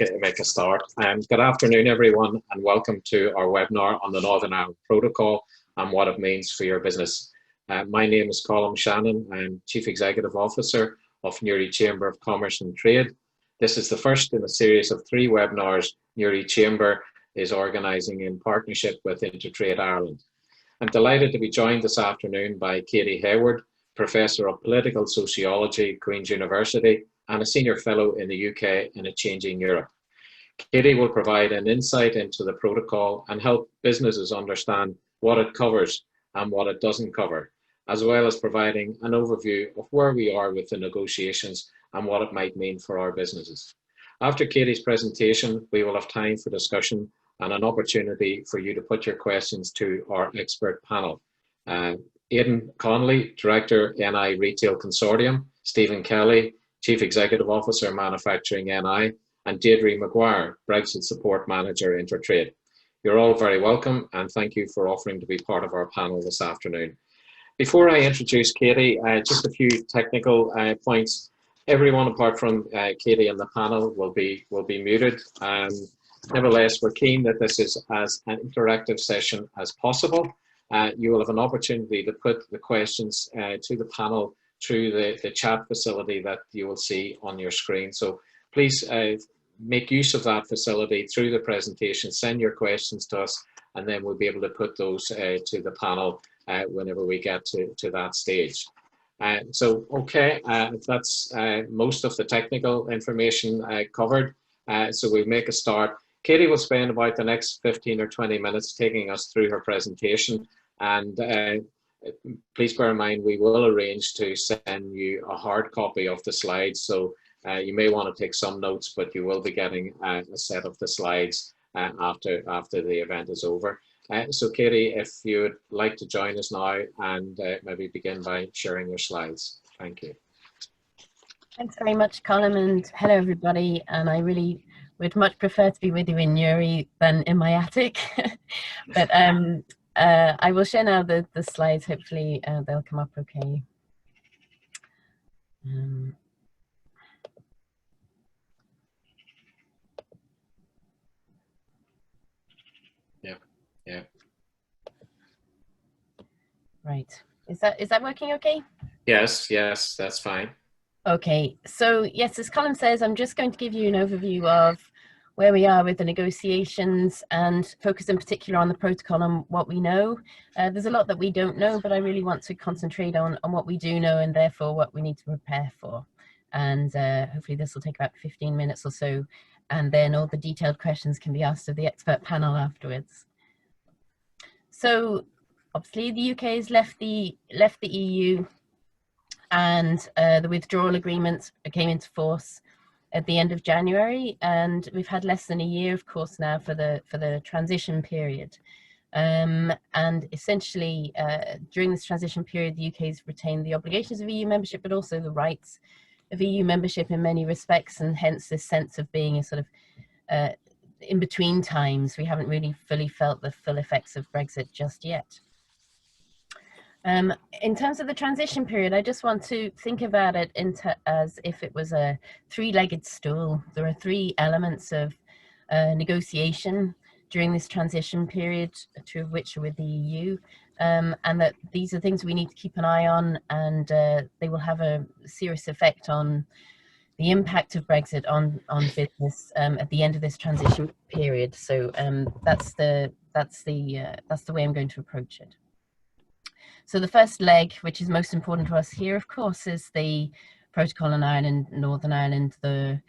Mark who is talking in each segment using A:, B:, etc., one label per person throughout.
A: make a start. Good afternoon, everyone, and welcome to our webinar on the Northern Ireland Protocol and what it means for your business. My name is 𝗚𝗨𝗘𝗦𝗧. I'm Chief Executive Officer of 𝗦𝗣𝗘𝗘𝗥 Chamber of Commerce and Trade. This is the first in a series of 3 webinars 𝗦𝗣𝗘 Chamber is organising in partnership with InterTradeIreland. I'm delighted to be joined this afternoon by Katy Hayward, Professor of Political Sociology, Queen's University, and a Senior Fellow in the UK in a Changing Europe. Katy will provide an insight into the protocol and help businesses understand what it covers and what it doesn't cover, as well as providing an overview of where we are with the negotiations and what it might mean for our businesses. After Katy's presentation, we will have time for discussion and an opportunity for you to put your questions to our expert panel. Aodhán Connolly, Director, NI Retail Consortium, Stephen Kelly, Chief Executive Officer, Manufacturing NI, and Deirdre Maguire, Brexit Support Manager, InterTrade. You're all very welcome, and thank you for offering to be part of our panel this afternoon. Before I introduce Katy, just a few technical points. Everyone apart from Katy and the panel will be muted. Nevertheless, we're keen that this is as an interactive session as possible. You will have an opportunity to put the questions to the panel through the chat facility that you will see on your screen. So please make use of that facility through the presentation, send your questions to us, and then we'll be able to put those to the panel whenever we get to that stage. Okay, that's most of the technical information covered. So we'll make a start. Katy will spend about the next 15 or 20 minutes taking us through her presentation, and please bear in mind we will arrange to send you a hard copy of the slides, so you may want to take some notes, but you will be getting a set of the slides after the event is over. So Katy, if you would like to join us now and maybe begin by sharing your slides. Thank you.
B: Thanks very much, Colm, and hello everybody. And I really would much prefer to be with you in 𝗬𝗣𝗘 than in my attic. But I will share now the slides. Hopefully they'll come up okay.
A: Yeah.
B: Right. Is that working okay?
A: Yes, that's fine.
B: Okay, so yes, as Colm says, I'm just going to give you an overview of where we are with the negotiations and focus in particular on the protocol and what we know. There's a lot that we don't know, but I really want to concentrate on what we do know and therefore what we need to prepare for. And hopefully this will take about 15 minutes or so, and then all the detailed questions can be asked of the expert panel afterwards. So obviously the UK has left the EU, and the withdrawal agreement came into force at the end of January, and we've had less than a year, of course, now for the transition period. And essentially, during this transition period, the UK has retained the obligations of EU membership, but also the rights of EU membership in many respects, and hence this sense of being a sort of in between times. We haven't really fully felt the full effects of Brexit just yet. In terms of the transition period, I just want to think about it as if it was a 3-legged stool. There are 3 elements of negotiation during this transition period, 2 of which are with the EU, and that these are things we need to keep an eye on, and they will have a serious effect on the impact of Brexit on business at the end of this transition period. So that's the way I'm going to approach it. So the first leg, which is most important to us here, of course, is the protocol on Ireland, Northern Ireland, the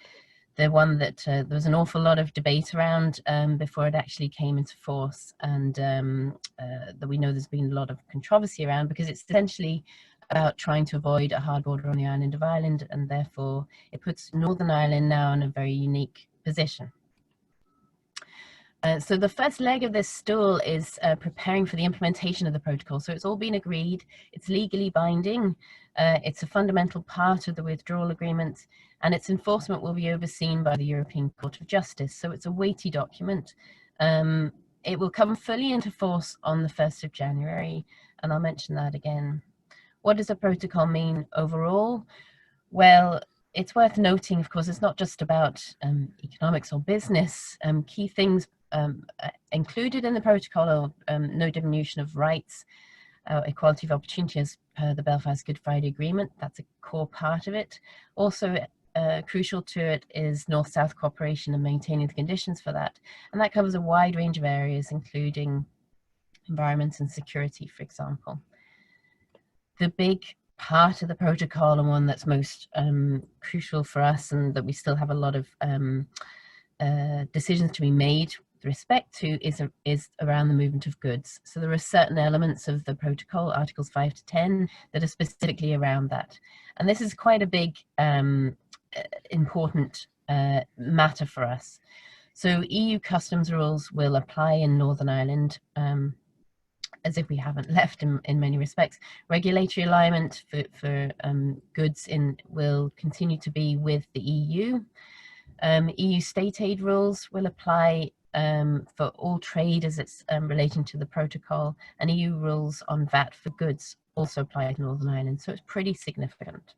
B: one that there was an awful lot of debate around before it actually came into force, and that we know there's been a lot of controversy around, because it's essentially about trying to avoid a hard border on the island of Ireland, and therefore it puts Northern Ireland now in a very unique position. So the first leg of this stool is preparing for the implementation of the protocol. So it's all been agreed, it's legally binding, it's a fundamental part of the withdrawal agreement, and its enforcement will be overseen by the European Court of Justice. So it's a weighty document. It will come fully into force on the 1st of January, and I'll mention that again. What does a protocol mean overall? Well, it's worth noting, of course, it's not just about economics or business. Key things included in the protocol are no diminution of rights, equality of opportunity as per the Belfast Good Friday Agreement. That's a core part of it. Also, crucial to it is North-South cooperation and maintaining the conditions for that. And that covers a wide range of areas, including environment and security, for example. The big part of the protocol, and one that's most crucial for us and that we still have a lot of decisions to be made with respect to, is around the movement of goods. So there are certain elements of the protocol, Articles 5 to 10, that are specifically around that. And this is quite a big important matter for us. So EU customs rules will apply in Northern Ireland, as if we haven't left in many respects. Regulatory alignment for goods will continue to be with the EU. EU state aid rules will apply for all trade as it's relating to the protocol, and EU rules on VAT for goods also apply to Northern Ireland, so it's pretty significant.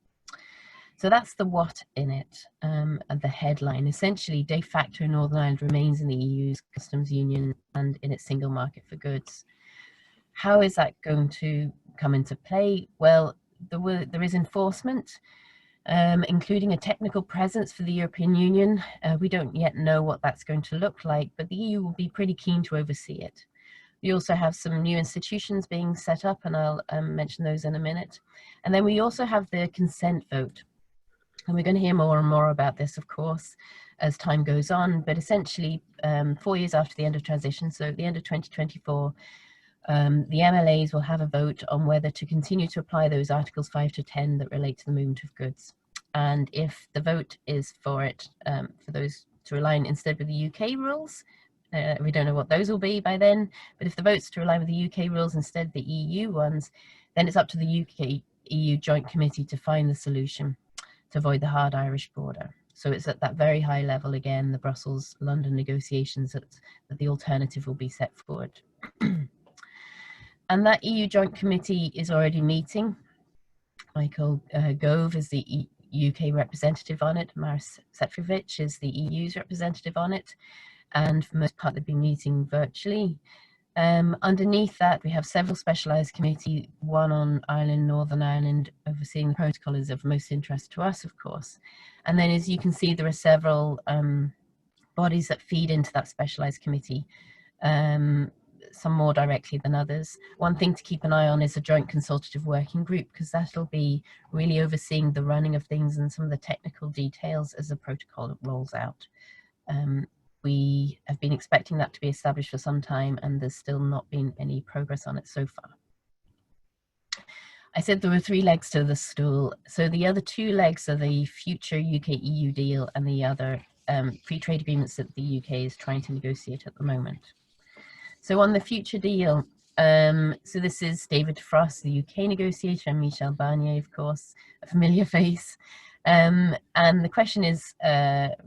B: So that's the what in it, and the headline. Essentially, de facto Northern Ireland remains in the EU's customs union and in its single market for goods. How is that going to come into play? Well, there is enforcement, including a technical presence for the European Union. We don't yet know what that's going to look like, but the EU will be pretty keen to oversee it. We also have some new institutions being set up, and I'll mention those in a minute. And then we also have the consent vote. And we're going to hear more and more about this, of course, as time goes on. But essentially, 4 years after the end of transition, so at the end of 2024, the MLAs will have a vote on whether to continue to apply those Articles 5 to 10 that relate to the movement of goods. And if the vote is for it, for those to align instead with the UK rules, we don't know what those will be by then, but if the vote's to align with the UK rules instead of the EU ones, then it's up to the UK-EU Joint Committee to find the solution to avoid the hard Irish border. So it's at that very high level, again, the Brussels-London negotiations, that the alternative will be set forward. And that EU Joint Committee is already meeting. Michael Gove is the UK representative on it. Maris Sefcovic is the EU's representative on it. And for the most part, they've been meeting virtually. Underneath that, we have several specialised committees, one on Ireland, Northern Ireland, overseeing the protocol is of most interest to us, of course. And then, as you can see, there are several bodies that feed into that specialised committee, some more directly than others. One thing to keep an eye on is a joint consultative working group, because that'll be really overseeing the running of things and some of the technical details as the protocol rolls out. We have been expecting that to be established for some time, and there's still not been any progress on it so far. I said there were 3 legs to the stool. So the other 2 legs are the future UK-EU deal and the other free trade agreements that the UK is trying to negotiate at the moment. So on the future deal, so this is David Frost, the UK negotiator, and Michel Barnier, of course, a familiar face. And the question is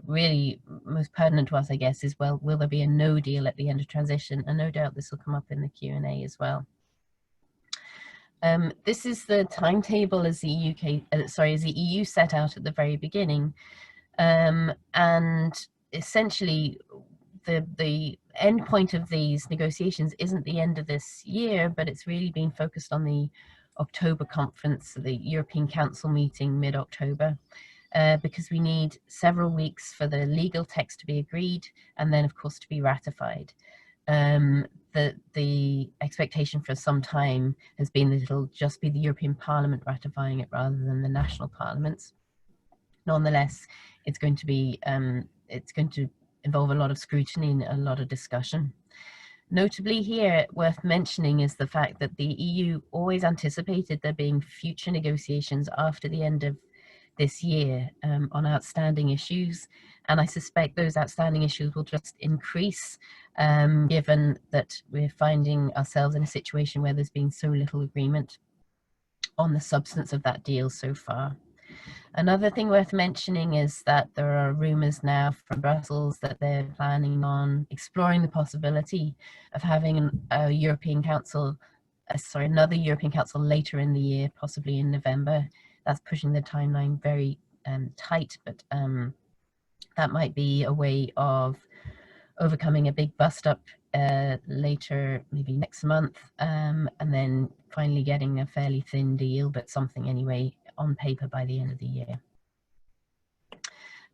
B: really most pertinent to us, I guess, is, well, will there be a no deal at the end of transition? And no doubt this will come up in the Q&A as well. This is the timetable as the as the EU set out at the very beginning. And essentially, the end point of these negotiations isn't the end of this year, but it's really been focused on the October conference, the European Council meeting mid-October, because we need several weeks for the legal text to be agreed and then, of course, to be ratified. The expectation for some time has been that it'll just be the European Parliament ratifying it rather than the national parliaments. Nonetheless, it's going to involve a lot of scrutiny and a lot of discussion. Notably here, worth mentioning is the fact that the EU always anticipated there being future negotiations after the end of this year on outstanding issues. And I suspect those outstanding issues will just increase, given that we're finding ourselves in a situation where there's been so little agreement on the substance of that deal so far. Another thing worth mentioning is that there are rumours now from Brussels that they're planning on exploring the possibility of having a European Council, another European Council later in the year, possibly in November. That's pushing the timeline very tight, but that might be a way of overcoming a big bust up later, maybe next month, and then finally getting a fairly thin deal, but something anyway on paper by the end of the year.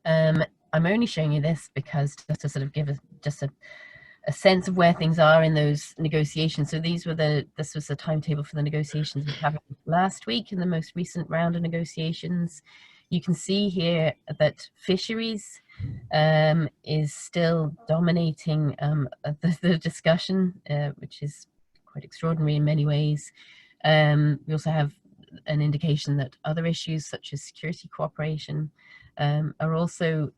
B: I'm only showing you this because just to sort of give just a sense of where things are in those negotiations. So this was the timetable for the negotiations we had last week in the most recent round of negotiations. You can see here that fisheries is still dominating the discussion, which is quite extraordinary in many ways. We also have an indication that other issues such as security cooperation are also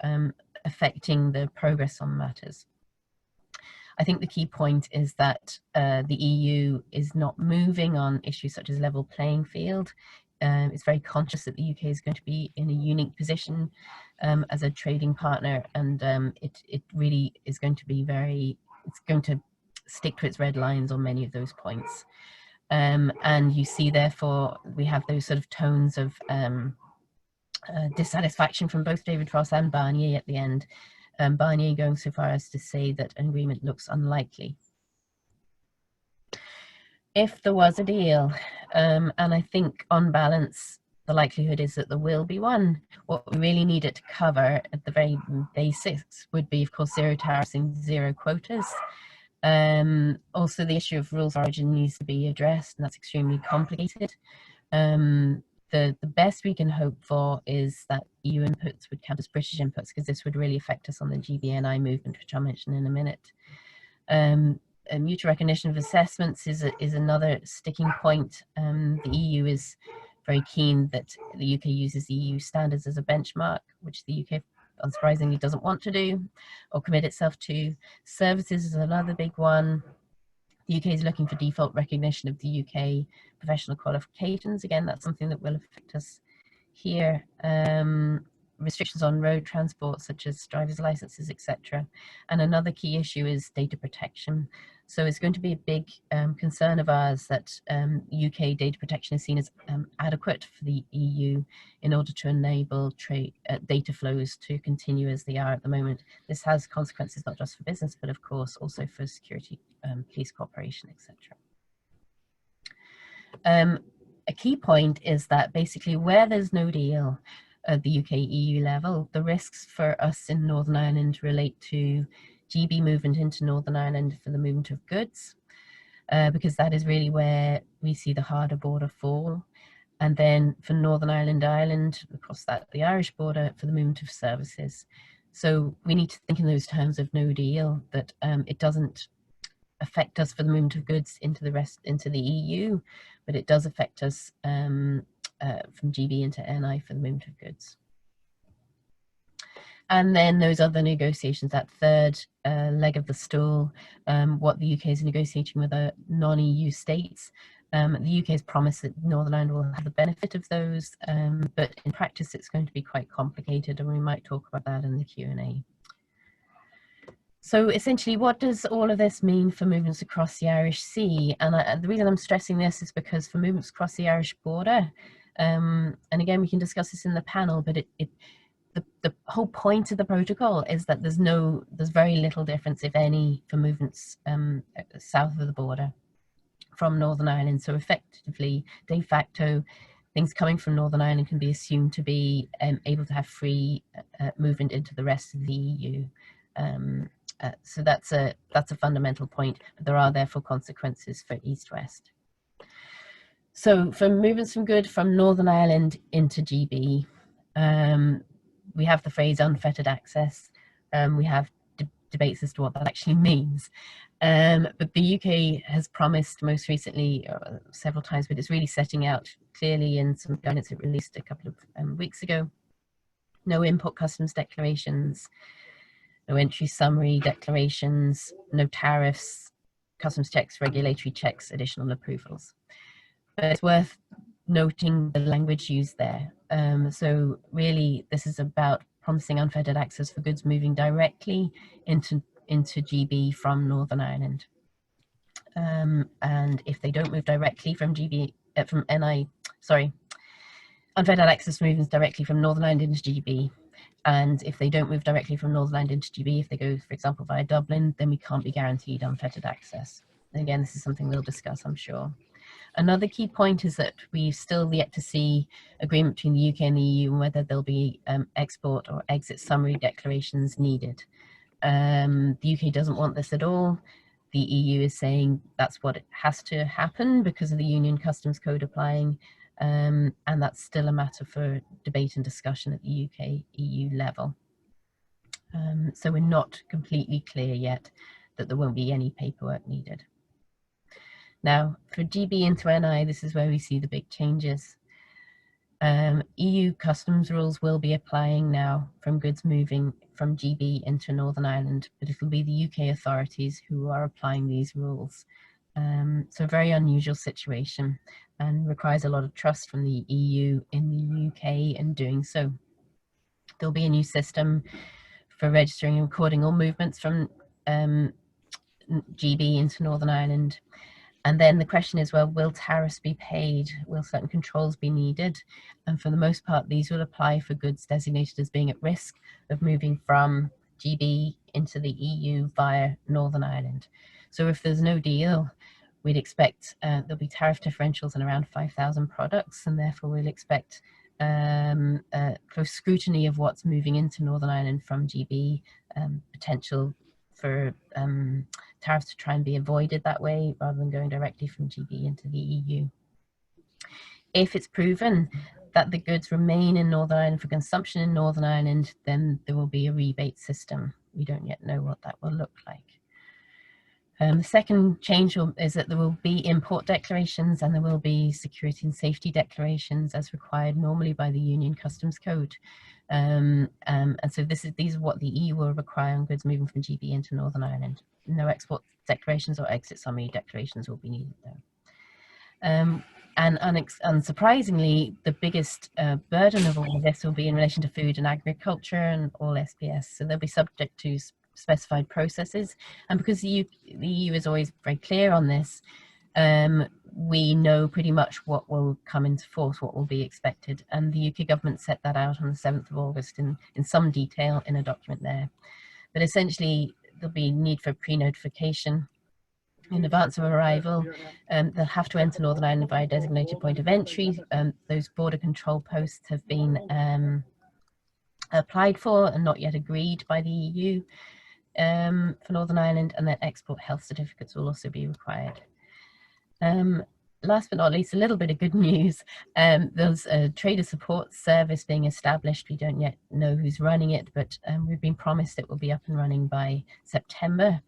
B: affecting the progress on matters. I think the key point is that the EU is not moving on issues such as level playing field. It's very conscious that the UK is going to be in a unique position as a trading partner, and it really is going to be it's going to stick to its red lines on many of those points. And you see, therefore, we have those sort of tones of dissatisfaction from both David Frost and Barnier at the end. Barnier going so far as to say that an agreement looks unlikely. If there was a deal, and I think on balance, the likelihood is that there will be one, what we really need it to cover at the very basics would be, of course, zero tariffs and zero quotas. Also, the issue of rules of origin needs to be addressed, and that's extremely complicated. The best we can hope for is that EU inputs would count as British inputs, because this would really affect us on the GB&I movement, which I'll mention in a minute. Mutual recognition of assessments is another sticking point. The EU is very keen that the UK uses EU standards as a benchmark, which the UK unsurprisingly doesn't want to do or commit itself to. Services is another big one. The UK is looking for default recognition of the UK professional qualifications. Again, that's something that will affect us here. Restrictions on road transport, such as driver's licenses, etc. And another key issue is data protection. So it's going to be a big concern of ours that UK data protection is seen as adequate for the EU in order to enable data flows to continue as they are at the moment. This has consequences not just for business, but of course also for security, police cooperation, etc. A key point is that basically where there's no deal at the UK-EU level, the risks for us in Northern Ireland relate to GB movement into Northern Ireland for the movement of goods, because that is really where we see the harder border fall. And then for Northern Ireland, across that, the Irish border, for the movement of services. So we need to think in those terms of no deal, that it doesn't affect us for the movement of goods into the EU, but it does affect us from GB into NI for the movement of goods. And then those other negotiations, that third leg of the stool, what the UK is negotiating with the non-EU states. The UK has promised that Northern Ireland will have the benefit of those, but in practice it's going to be quite complicated, and we might talk about that in the Q&A. So essentially, what does all of this mean for movements across the Irish Sea? And the reason I'm stressing this is because for movements across the Irish border, and again, we can discuss this in the panel, but the whole point of the protocol is that there's very little difference, if any, for movements south of the border from Northern Ireland. So effectively, de facto, things coming from Northern Ireland can be assumed to be able to have free movement into the rest of the EU. So that's a fundamental point, but there are therefore consequences for East-West. So for movements from good from Northern Ireland into GB, we have the phrase unfettered access. We have debates as to what that actually means. But the UK has promised most recently, several times, but it's really setting out clearly in some guidance it released a couple of weeks ago, no import customs declarations, no entry summary declarations, no tariffs, customs checks, regulatory checks, additional approvals. But it's worth noting the language used there. So really, this is about promising unfettered access for goods moving directly into GB from Northern Ireland. And if they don't move directly from GB, from NI, sorry, unfettered access moves directly from Northern Ireland into GB. And if they don't move directly from Northern Ireland into GB, if they go, for example, via Dublin, then we can't be guaranteed unfettered access. And again, this is something we'll discuss, I'm sure. Another key point is that we've still yet to see agreement between the UK and the EU on whether there'll be export or exit summary declarations needed. The UK doesn't want this at all. The EU is saying that's what it has to happen because of the Union Customs Code applying, and that's still a matter for debate and discussion at the UK-EU level. So we're not completely clear yet that there won't be any paperwork needed. Now, for GB into NI, this is where we see the big changes. EU customs rules will be applying now from goods moving from GB into Northern Ireland, but it'll be the UK authorities who are applying these rules. So a very unusual situation and requires a lot of trust from the EU in the UK in doing so. There'll be a new system for registering and recording all movements from GB into Northern Ireland. And then the question is, well, will tariffs be paid? Will certain controls be needed? And for the most part, these will apply for goods designated as being at risk of moving from GB into the EU via Northern Ireland. So if there's no deal, we'd expect there'll be tariff differentials on around 5,000 products, and therefore we'll expect close scrutiny of what's moving into Northern Ireland from GB, potential for tariffs to try and be avoided that way rather than going directly from GB into the EU. If it's proven that the goods remain in Northern Ireland for consumption in Northern Ireland, then there will be a rebate system. We don't yet know what that will look like. The second change is that there will be import declarations and there will be security and safety declarations as required normally by the Union Customs Code. And so these are what the EU will require on goods moving from GB into Northern Ireland. No export declarations or exit summary declarations will be needed though. And unsurprisingly, the biggest burden of all of this will be in relation to food and agriculture and all SPS. So they'll be subject to specified processes. And because the EU is always very clear on this, we know pretty much what will come into force, what will be expected. And the UK government set that out on the 7th of August in some detail in a document there. But essentially, there'll be need for pre-notification in advance of arrival. They'll have to enter Northern Ireland via a designated point of entry. Those border control posts have been applied for and not yet agreed by the EU for Northern Ireland, and then export health certificates will also be required. Last but not least, a little bit of good news. There's a trader support service being established. We don't yet know who's running it, but we've been promised it will be up and running by September.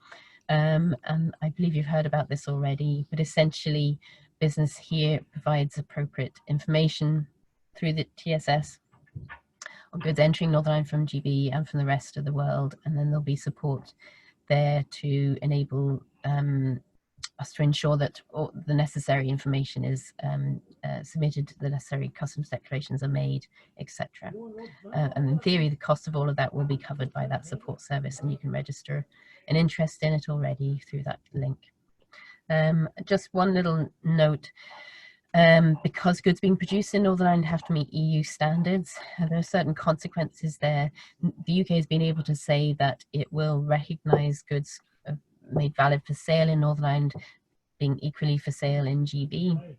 B: And I believe you've heard about this already, but essentially business here provides appropriate information through the TSS on goods entering Northern Ireland from GB and from the rest of the world, and then there'll be support there to enable us to ensure that all the necessary information is submitted, the necessary customs declarations are made, etc. And in theory, the cost of all of that will be covered by that support service, and you can register an interest in it already through that link. Just one little note. Because goods being produced in Northern Ireland have to meet EU standards, there are certain consequences there. The UK has been able to say that it will recognise goods made valid for sale in Northern Ireland being equally for sale in GB.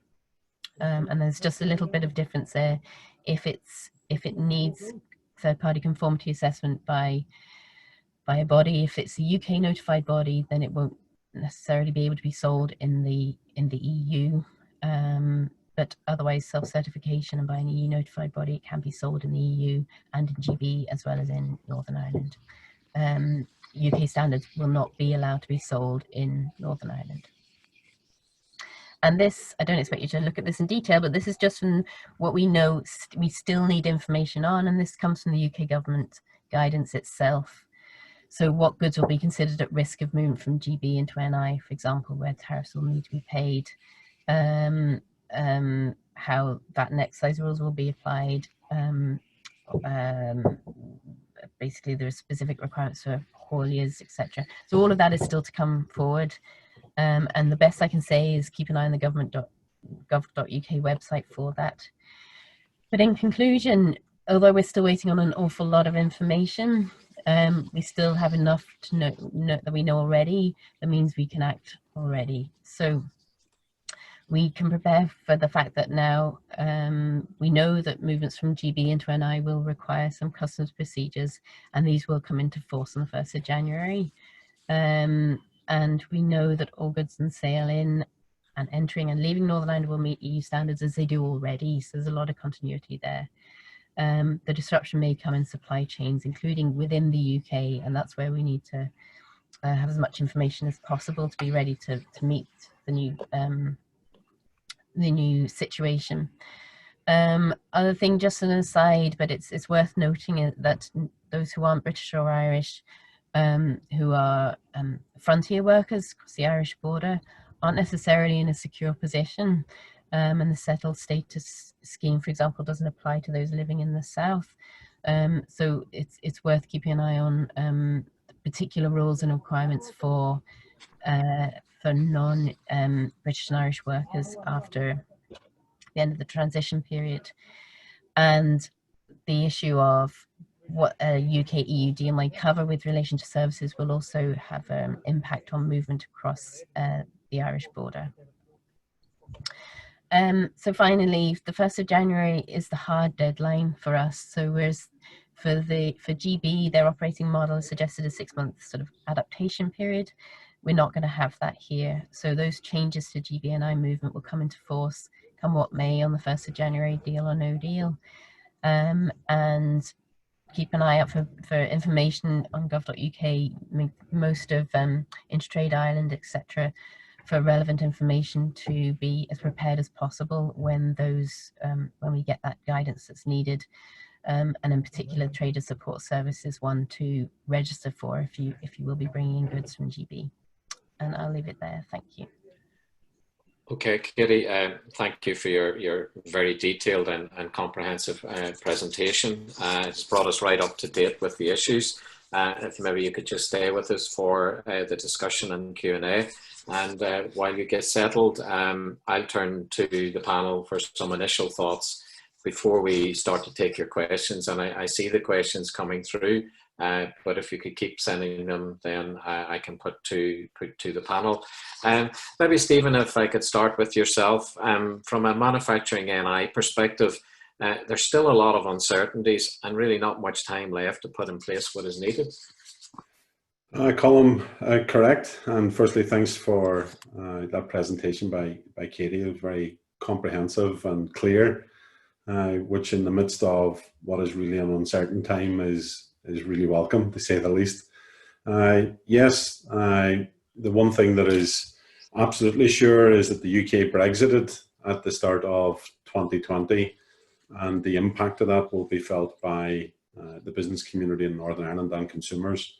B: And there's just a little bit of difference there. If it needs third-party conformity assessment by a body, if it's a UK notified body, then it won't necessarily be able to be sold in the EU. But otherwise, self-certification and by an EU notified body, it can be sold in the EU and in GB as well as in Northern Ireland. UK standards will not be allowed to be sold in Northern Ireland. And this, I don't expect you to look at this in detail, but this is just from what we know we still need information on, and this comes from the UK government guidance itself. So what goods will be considered at risk of movement from GB into NI, for example, where tariffs will need to be paid, how VAT and excise rules will be applied. Basically, there are specific requirements for hauliers, etc. So all of that is still to come forward. And the best I can say is keep an eye on the government.gov.uk website for that. But in conclusion, although we're still waiting on an awful lot of information, we still have enough to know that we know already. That means we can act already. So we can prepare for the fact that now we know that movements from GB into NI will require some customs procedures, and these will come into force on the 1st of January. And we know that all goods and sale in and entering and leaving Northern Ireland will meet EU standards as they do already. So there's a lot of continuity there. The disruption may come in supply chains, including within the UK, and that's where we need to have as much information as possible to be ready to meet the new situation. Other thing, just an aside, but it's worth noting that those who aren't British or Irish, who are frontier workers across the Irish border, aren't necessarily in a secure position. And the settled status scheme, for example, doesn't apply to those living in the south. So it's worth keeping an eye on particular rules and requirements for non-British and Irish workers after the end of the transition period. And the issue of what a UK-EU deal might cover with relation to services will also have an impact on movement across the Irish border. So finally, the 1st of January is the hard deadline for us. So whereas for GB, their operating model suggested a 6-month sort of adaptation period, we're not going to have that here. So those changes to GB&I movement will come into force come what may on the 1st of January, deal or no deal. And keep an eye out for information on gov.uk, most of InterTradeIreland, etc., for relevant information to be as prepared as possible when we get that guidance that's needed, and in particular Trader Support Services one to register for if you will be bringing in goods from GB. And I'll leave it there. Thank you.
A: Okay, Katy, thank you for your very detailed and comprehensive presentation. It's brought us right up to date with the issues. If maybe you could just stay with us for the discussion and Q&A. And while you get settled, I'll turn to the panel for some initial thoughts before we start to take your questions. And I see the questions coming through, but if you could keep sending them, then I can put to the panel. Maybe Stephen, if I could start with yourself. From a manufacturing NI perspective, there's still a lot of uncertainties and really not much time left to put in place what is needed.
C: Colm, correct. And firstly, thanks for that presentation by Katy. It was very comprehensive and clear, which in the midst of what is really an uncertain time is really welcome, to say the least. Yes, the one thing that is absolutely sure is that the UK Brexited at the start of 2020, and the impact of that will be felt by the business community in Northern Ireland and consumers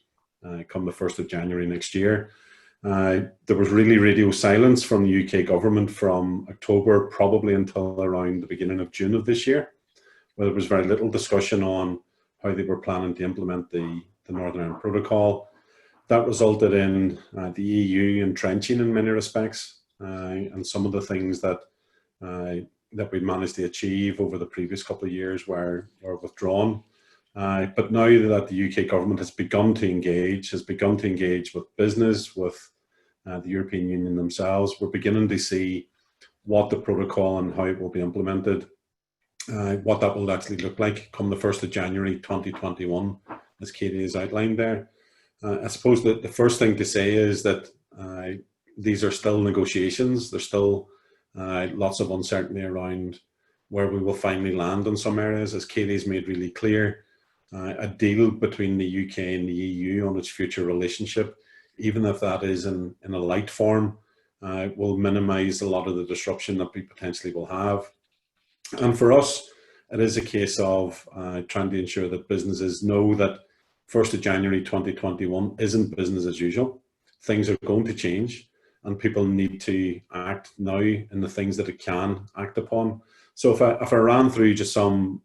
C: come the 1st of January next year. There was really radio silence from the UK government from October probably until around the beginning of June of this year, where there was very little discussion on how they were planning to implement the Northern Ireland Protocol. That resulted in the EU entrenching in many respects, and some of the things that we managed to achieve over the previous couple of years were withdrawn. But now that the UK government has begun to engage with business, with the European Union themselves, we're beginning to see what the protocol and how it will be implemented, what that will actually look like come the 1st of January 2021, as Katy has outlined there. I suppose that the first thing to say is that these are still negotiations. There's still lots of uncertainty around where we will finally land in some areas, as Katy's made really clear. A deal between the UK and the EU on its future relationship, even if that is in a light form, will minimise a lot of the disruption that we potentially will have. And for us, it is a case of trying to ensure that businesses know that 1st of January 2021 isn't business as usual. Things are going to change, and people need to act now in the things that it can act upon. So if I ran through just some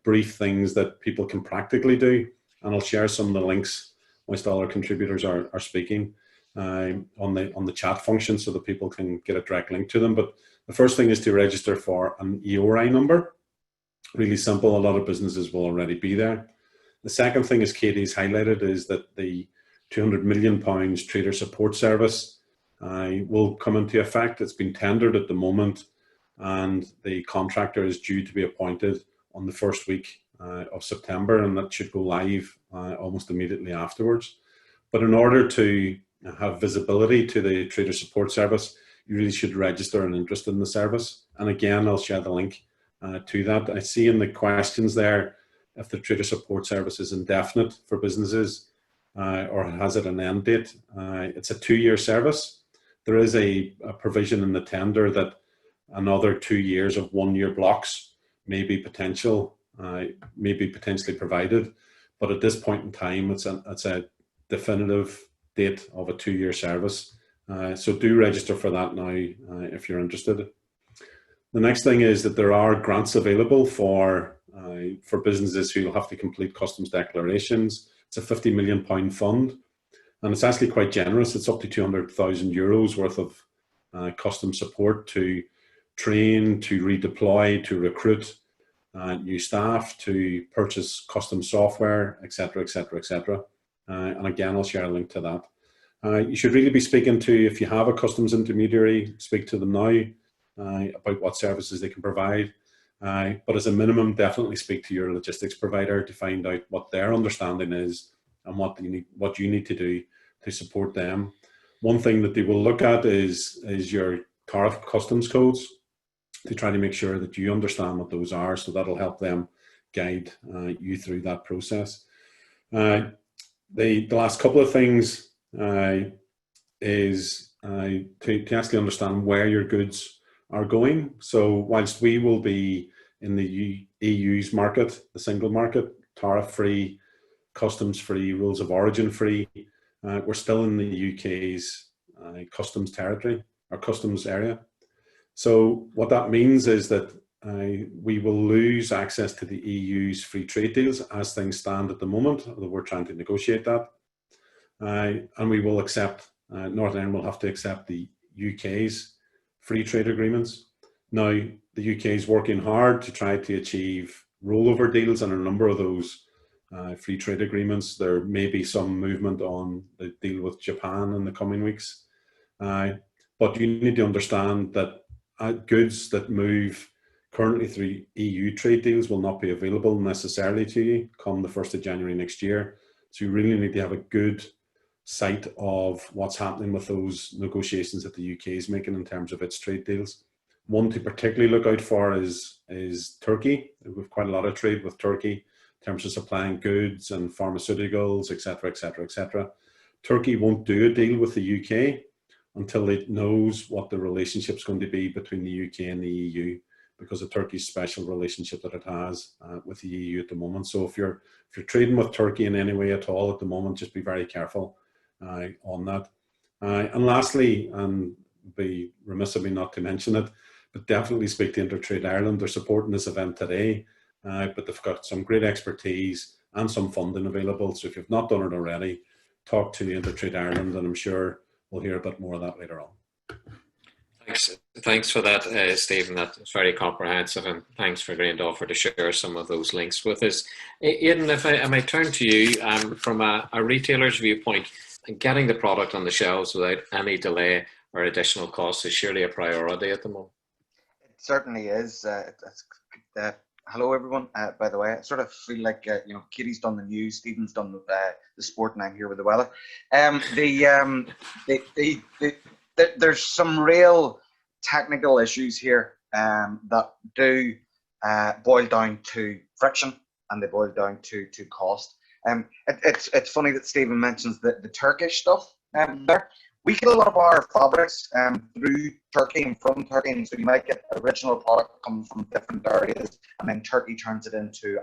C: brief things that people can practically do, and I'll share some of the links whilst all our contributors are speaking on the chat function so that people can get a direct link to them. But the first thing is to register for an EORI number. really simple. A lot of businesses will already be there. The second thing, as Katy's highlighted, is that the £200 million trader support service will come into effect. It's been tendered at the moment, and the contractor is due to be appointed on the first week of September, and that should go live almost immediately afterwards. But in order to have visibility to the trader support service, you really should register an interest in the service. And again, I'll share the link to that. I see in the questions there if the trader support service is indefinite for businesses or has it an end date. It's a 2-year service. There is a provision in the tender that another 2 years of 1-year blocks may be potentially provided, but at this point in time, it's a definitive date of a 2-year service. So do register for that now if you're interested. The next thing is that there are grants available for businesses who will have to complete customs declarations. It's a £50 million fund, and it's actually quite generous. It's up to €200,000 worth of customs support to train, to redeploy, to recruit new staff, to purchase custom software, etc., etc., etc. And again, I'll share a link to that. You should really be speaking to, if you have a customs intermediary, speak to them now about what services they can provide. But as a minimum, definitely speak to your logistics provider to find out what their understanding is and what you need to do to support them. One thing that they will look at is your tariff customs codes to try to make sure that you understand what those are, so that'll help them guide you through that process. The last couple of things is to actually understand where your goods are going. So whilst we will be in the EU's market, the single market, tariff-free, customs-free, rules of origin-free, we're still in the UK's customs territory, or customs area. So what that means is that we will lose access to the EU's free trade deals as things stand at the moment, although we're trying to negotiate that. And we will accept, Northern Ireland will have to accept the UK's free trade agreements. Now, the UK is working hard to try to achieve rollover deals on a number of those free trade agreements. There may be some movement on the deal with Japan in the coming weeks. But you need to understand that goods that move currently through EU trade deals will not be available necessarily to you come the 1st of January next year. So you really need to have a good sight of what's happening with those negotiations that the UK is making in terms of its trade deals. One to particularly look out for is Turkey. We've quite a lot of trade with Turkey in terms of supplying goods and pharmaceuticals, etc., etc., etc. Turkey won't do a deal with the UK until it knows what the relationship is going to be between the UK and the EU, because of Turkey's special relationship that it has with the EU at the moment. So if you're trading with Turkey in any way at all at the moment, just be very careful on that. And lastly, and be remiss of me not to mention it, but definitely speak to InterTradeIreland. They're supporting this event today, but they've got some great expertise and some funding available. So if you've not done it already, talk to InterTradeIreland, and I'm sure we'll hear a bit more of that later on.
A: Thanks for that, Stephen. That's very comprehensive, and thanks for agreeing to offer to share some of those links with us. Aidan, if I might turn to you, from a retailer's viewpoint, getting the product on the shelves without any delay or additional costs is surely a priority at the moment.
D: It certainly is. Hello, everyone. By the way, I sort of feel like Katy's done the news, Stephen's done the sport, and I'm here with the weather. There's some real technical issues here that do boil down to friction, and they boil down to cost. It's funny that Stephen mentions the Turkish stuff there. We get a lot of our fabrics through Turkey and from Turkey, and so you might get original product coming from different areas, and then Turkey turns it into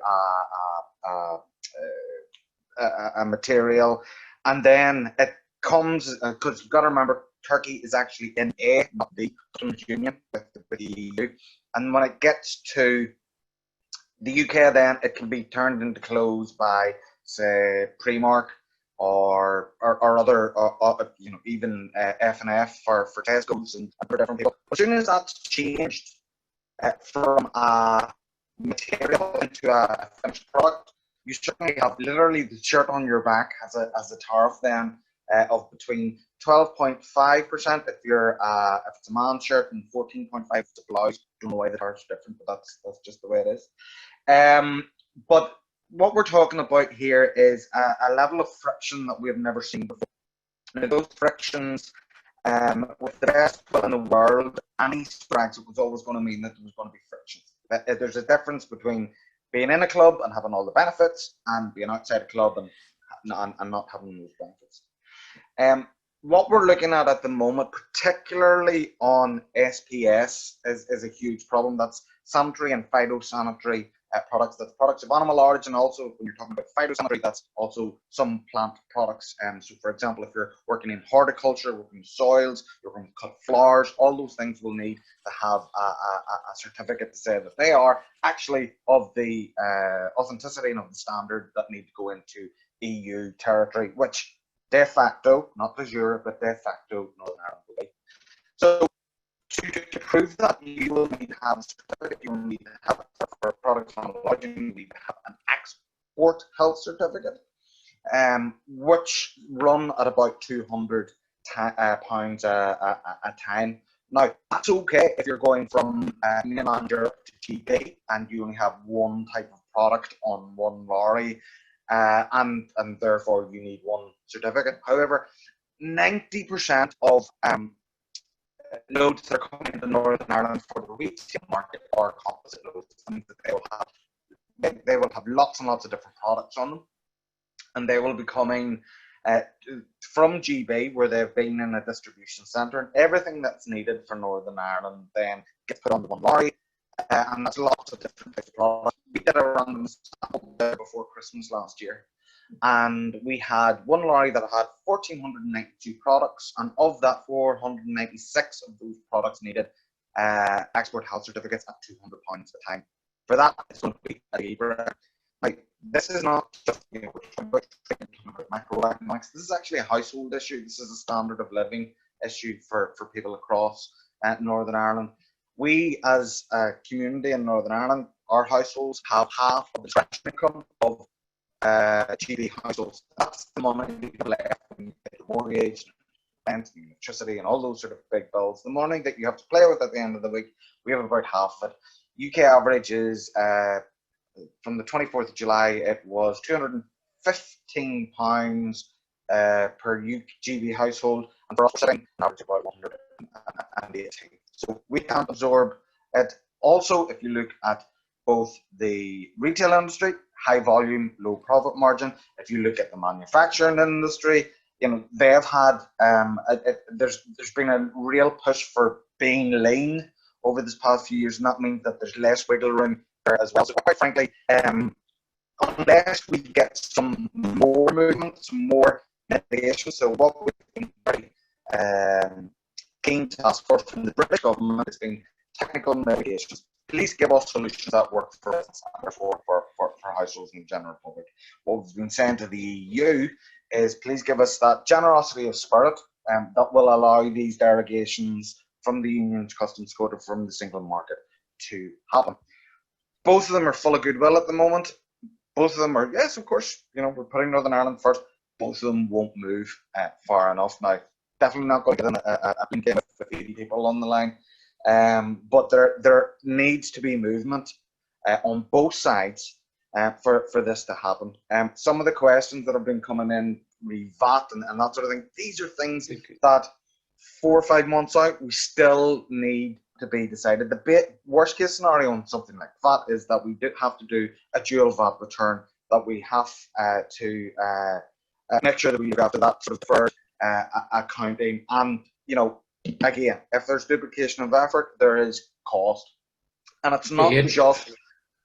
D: a material, and then it comes, because you've got to remember, Turkey is actually in not the customs union with the EU, and when it gets to the UK, then it can be turned into clothes by, say, Primark or other, even F&F for Tesco's and for different people. As soon as that's changed from a material into a finished product, you certainly have literally the shirt on your back has a tariff then of between 12.5% if it's a man's shirt and 14.5% if it's a blouse. Don't know why the tariff's different, but that's just the way it is. But what we're talking about here is a level of friction that we have never seen before. Now, those frictions, with the best people in the world, any Brexit was always going to mean that there was going to be frictions. There's a difference between being in a club and having all the benefits and being outside a club and not having those benefits. What we're looking at the moment, particularly on SPS, is a huge problem. That's sanitary and phytosanitary products. That's products of animal origin. Also, when you're talking about phytosanitary, that's also some plant products. So, for example, if you're working in horticulture, working in soils, you're going to cut flowers, all those things will need to have a certificate to say that they are actually of the authenticity and of the standard that need to go into EU territory, which de facto, not de jure, but de facto Northern Ireland will be. So to prove that, you will need to have a certificate, you will need to have for products on origin, you need to have an export health certificate, which run at about £200 a time. Now, that's okay if you're going from mainland Europe to GB and you only have one type of product on one lorry, and therefore you need one certificate. However, 90% of loads that are coming into Northern Ireland for the retail market are composite loads. That means that they will have lots and lots of different products on them, and they will be coming from GB, where they've been in a distribution centre, and everything that's needed for Northern Ireland then gets put onto one lorry, and that's lots of different types of products. We did a random sample before Christmas last year, and we had one lorry that had 1,492 products, and of that, 496 of those products needed export health certificates at £200 a time. For that, it's going to be a Libra. Like, this is not just, we're talking about macroeconomics. This is actually a household issue. This is a standard of living issue for people across Northern Ireland. We, as a community in Northern Ireland, our households have half of the discretionary income of GB households. That's the money you have left when you pay your mortgage, rent, electricity, and all those sort of big bills. The money that you have to play with at the end of the week, we have about half of it. UK average is, from the 24th of July, it was £215 per GB household, and for us, we're sitting an average of about 118. So we can't absorb it. Also, if you look at both the retail industry, high volume, low profit margin. If you look at the manufacturing industry, you know, they've had there's been a real push for being lean over this past few years, and that means that there's less wiggle room there as well. So quite frankly, unless we get some more movement, some more mitigation, so what we've been very keen to ask for from the British government has been technical mitigations. Please give us solutions that work for us and for households in the general public. What we've been saying to the EU is please give us that generosity of spirit that will allow these derogations from the Union's Customs Code or from the single market to happen. Both of them are full of goodwill at the moment. Both of them are, yes, of course, you know, we're putting Northern Ireland first. Both of them won't move far enough. Now, definitely not going to get a big game with 80 people on the line. But there needs to be movement on both sides for this to happen. Some of the questions that have been coming in, VAT and that sort of thing, these are things that 4 or 5 months out, we still need to be decided. The worst case scenario on something like VAT is that we do have to do a dual VAT return, that we have to make sure that we look after that sort of deferred accounting. And, you know, again, if there's duplication of effort, there is cost. And it's not just,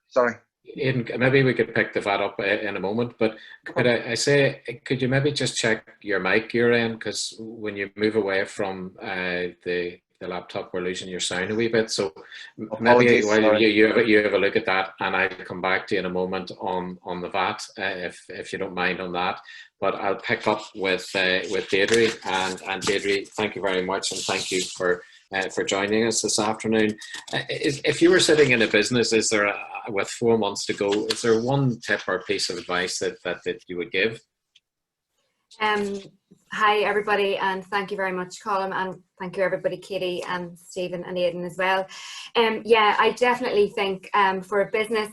D: sorry.
A: Aidan, maybe we could pick the VAT up in a moment, but could I say, could you maybe just check your mic your end, because when you move away from the laptop, we're losing your sound a wee bit. So maybe while you have a look at that, and I'll come back to you in a moment on the VAT, if you don't mind on that. But I'll pick up with Deirdre, and Deirdre, thank you very much, and thank you for for joining us this afternoon. If you were sitting in a business, with 4 months to go, is there one tip or piece of advice that you would give?
E: Hi everybody, and thank you very much, Colm, and thank you everybody, Katy and Stephen and Aidan as well. Yeah, I definitely think for a business,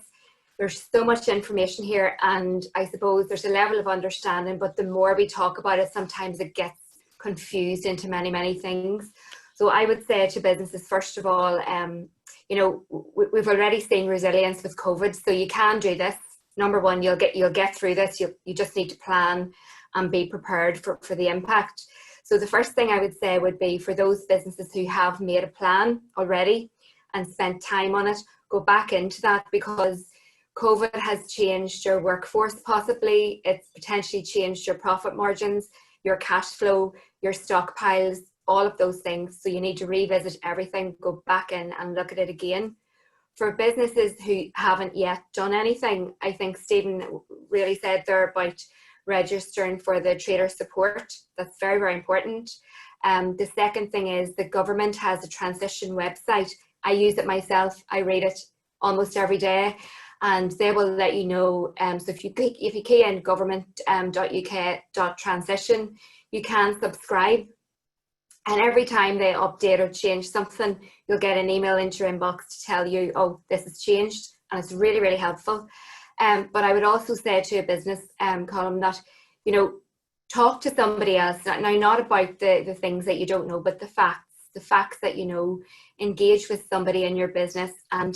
E: there's so much information here, and I suppose there's a level of understanding, but the more we talk about it, sometimes it gets confused into many things. So I would say to businesses, first of all, you know, we've already seen resilience with COVID, so you can do this. Number one, you'll get through this. You just need to plan and be prepared for the impact. So the first thing I would say would be for those businesses who have made a plan already and spent time on it, go back into that, because COVID has changed your workforce possibly. It's potentially changed your profit margins, your cash flow, your stockpiles, all of those things. So you need to revisit everything, go back in and look at it again. For businesses who haven't yet done anything, I think Stephen really said there about registering for the trader support. That's very important. The second thing is the government has a transition website. I use it myself. I read it almost every day, and they will let you know. So if you key in government.uk.transition, you can subscribe, and every time they update or change something, you'll get an email into your inbox to tell you, oh, this has changed, and it's really helpful. But I would also say to a business, Colm, that, you know, talk to somebody else. Now, not about the things that you don't know, but the facts that you know. Engage with somebody in your business and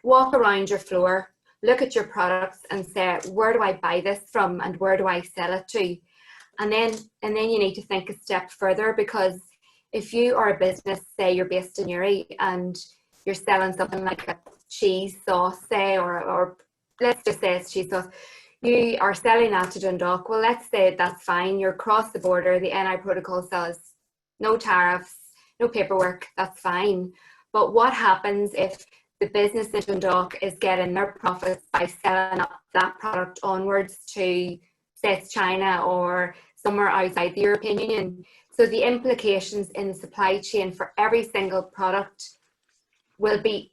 E: walk around your floor, look at your products and say, where do I buy this from and where do I sell it to? And then you need to think a step further, because if you are a business, say you're based in Uri and you're selling something like a cheese sauce, say, or let's just say it's cheese sauce, you are selling that to Dundalk. Well, let's say that's fine. You're across the border. The NI protocol says no tariffs, no paperwork. That's fine. But what happens if the business in Dundalk is getting their profits by selling up that product onwards to, say, it's China or somewhere outside the European Union? So the implications in the supply chain for every single product will be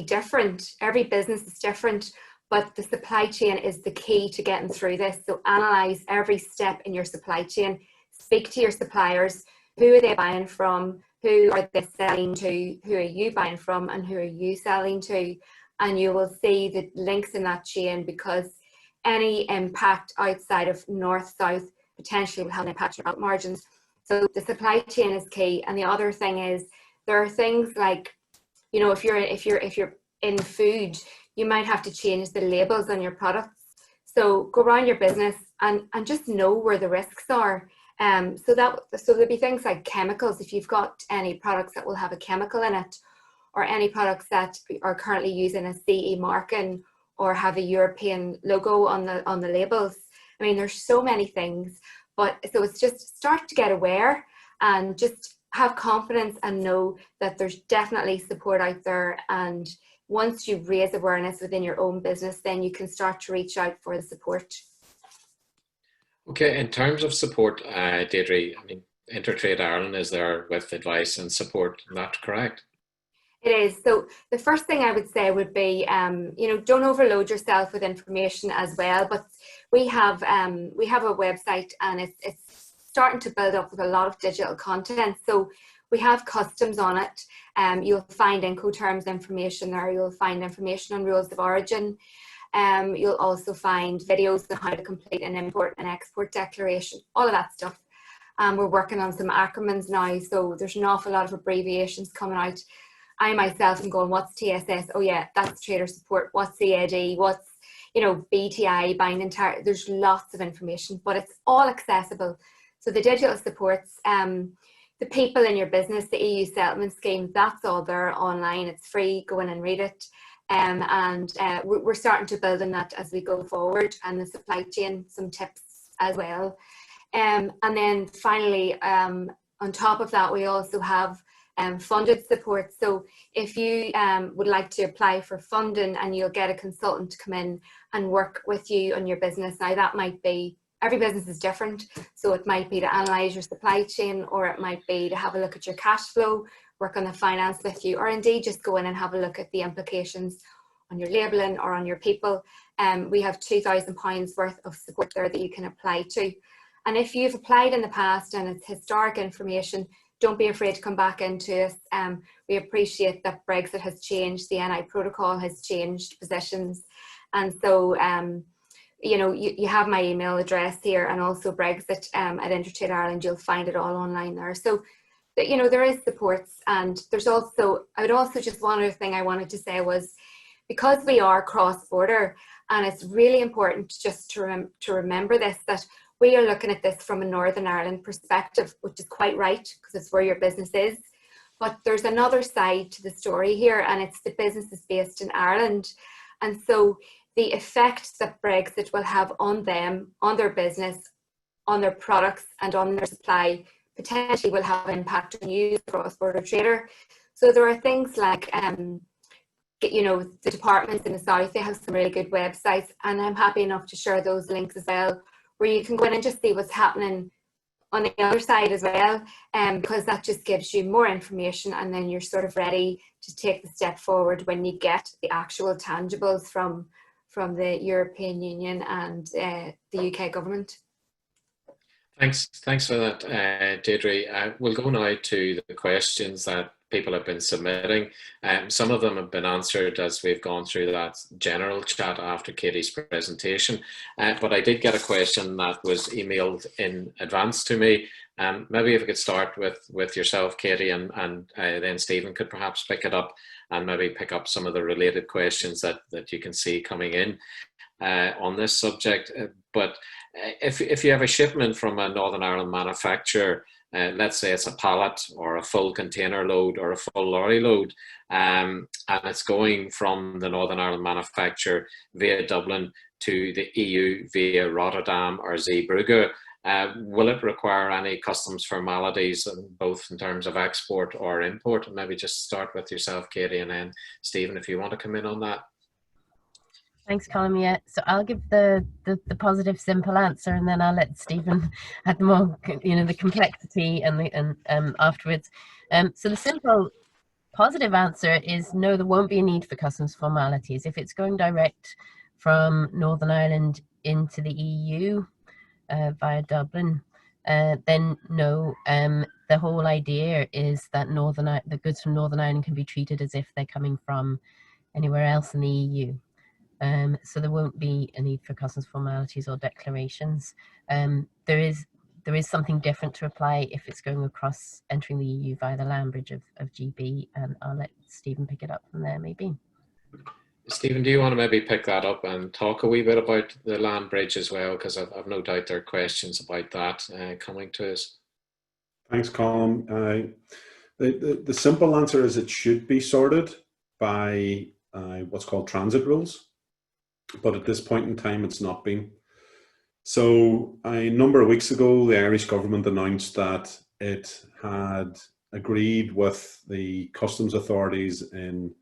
E: different. Every business is different. But the supply chain is the key to getting through this. So analyse every step in your supply chain. Speak to your suppliers. Who are they buying from? Who are they selling to? Who are you buying from? And who are you selling to? And you will see the links in that chain, because any impact outside of north-south potentially will have an impact on your margins. So the supply chain is key. And the other thing is, there are things like, you know, if you're in food, you might have to change the labels on your products. So go around your business and just know where the risks are. So there'll be things like chemicals. If you've got any products that will have a chemical in it, or any products that are currently using a CE marking or have a European logo on the labels. I mean, there's so many things, but so it's just start to get aware and just have confidence and know that there's definitely support out there. And once you raise awareness within your own business, then you can start to reach out for the support.
A: Okay, in terms of support, Deirdre, I mean, InterTradeIreland is there with advice and support, is that correct?
E: It is. So the first thing I would say would be, you know, don't overload yourself with information as well. But we have a website, and it's starting to build up with a lot of digital content. So we have customs on it. You'll find Incoterms information there. You'll find information on rules of origin. You'll also find videos on how to complete an import and export declaration, all of that stuff. We're working on some acronyms now, so there's an awful lot of abbreviations coming out. I myself am going, what's TSS? Oh yeah, that's trader support. What's CAD? What's, you know, BTI, binding tariff? There's lots of information, but it's all accessible. So the digital supports, the people in your business, the EU settlement scheme, that's all there online. It's free. Go in and read it. We're starting to build on that as we go forward, and the supply chain, some tips as well. And then finally, on top of that, we also have funded support. So if you would like to apply for funding, and you'll get a consultant to come in and work with you on your business. Now that might be, every business is different. So it might be to analyse your supply chain, or it might be to have a look at your cash flow, work on the finance with you, or indeed just go in and have a look at the implications on your labelling or on your people. We have £2,000 worth of support there that you can apply to. And if you've applied in the past and it's historic information, don't be afraid to come back into us. We appreciate that Brexit has changed, the NI protocol has changed positions. And so, you know, you have my email address here, and also Brexit at InterTradeIreland, you'll find it all online there. So, you know, there is supports, and there's also, I would also just, one other thing I wanted to say was, because we are cross-border, and it's really important just to remember this, that we are looking at this from a Northern Ireland perspective, which is quite right, because it's where your business is. But there's another side to the story here, and it's the businesses based in Ireland. And so the effect that Brexit will have on them, on their business, on their products, and on their supply, potentially will have an impact on you, cross-border trader. So there are things like, you know, the departments in the south, they have some really good websites, and I'm happy enough to share those links as well, where you can go in and just see what's happening on the other side as well, because that just gives you more information, and then you're sort of ready to take the step forward when you get the actual tangibles from the European Union and the UK government.
A: Thanks for that, Deirdre. We'll go now to the questions that people have been submitting. Some of them have been answered as we've gone through that general chat after Katy's presentation. But I did get a question that was emailed in advance to me. Maybe if we could start with yourself, Katy, and then Stephen could perhaps pick it up and maybe pick up some of the related questions that you can see coming in on this subject. But if you have a shipment from a Northern Ireland manufacturer, let's say it's a pallet or a full container load or a full lorry load, and it's going from the Northern Ireland manufacturer via Dublin to the EU via Rotterdam or Zeebrugge, will it require any customs formalities, both in terms of export or import? And maybe just start with yourself, Katy, and then Stephen, if you want to come in on that.
B: Thanks, Colm. Yeah, so I'll give the positive, simple answer, and then I'll let Stephen add the more, you know, the complexity and afterwards. So the simple, positive answer is no, there won't be a need for customs formalities if it's going direct from Northern Ireland into the EU via Dublin. Then no. The whole idea is that the goods from Northern Ireland can be treated as if they're coming from anywhere else in the EU. So there won't be a need for customs formalities or declarations. There is something different to apply if it's going across, entering the EU via the land bridge of GB, and I'll let Stephen pick it up from there maybe.
A: Stephen, do you want to maybe pick that up and talk a wee bit about the land bridge as well? Because I've no doubt there are questions about that coming to us.
C: Thanks, Colm. The simple answer is it should be sorted by what's called transit rules. But at this point in time, it's not been. So a number of weeks ago, the Irish government announced that it had agreed with the customs authorities in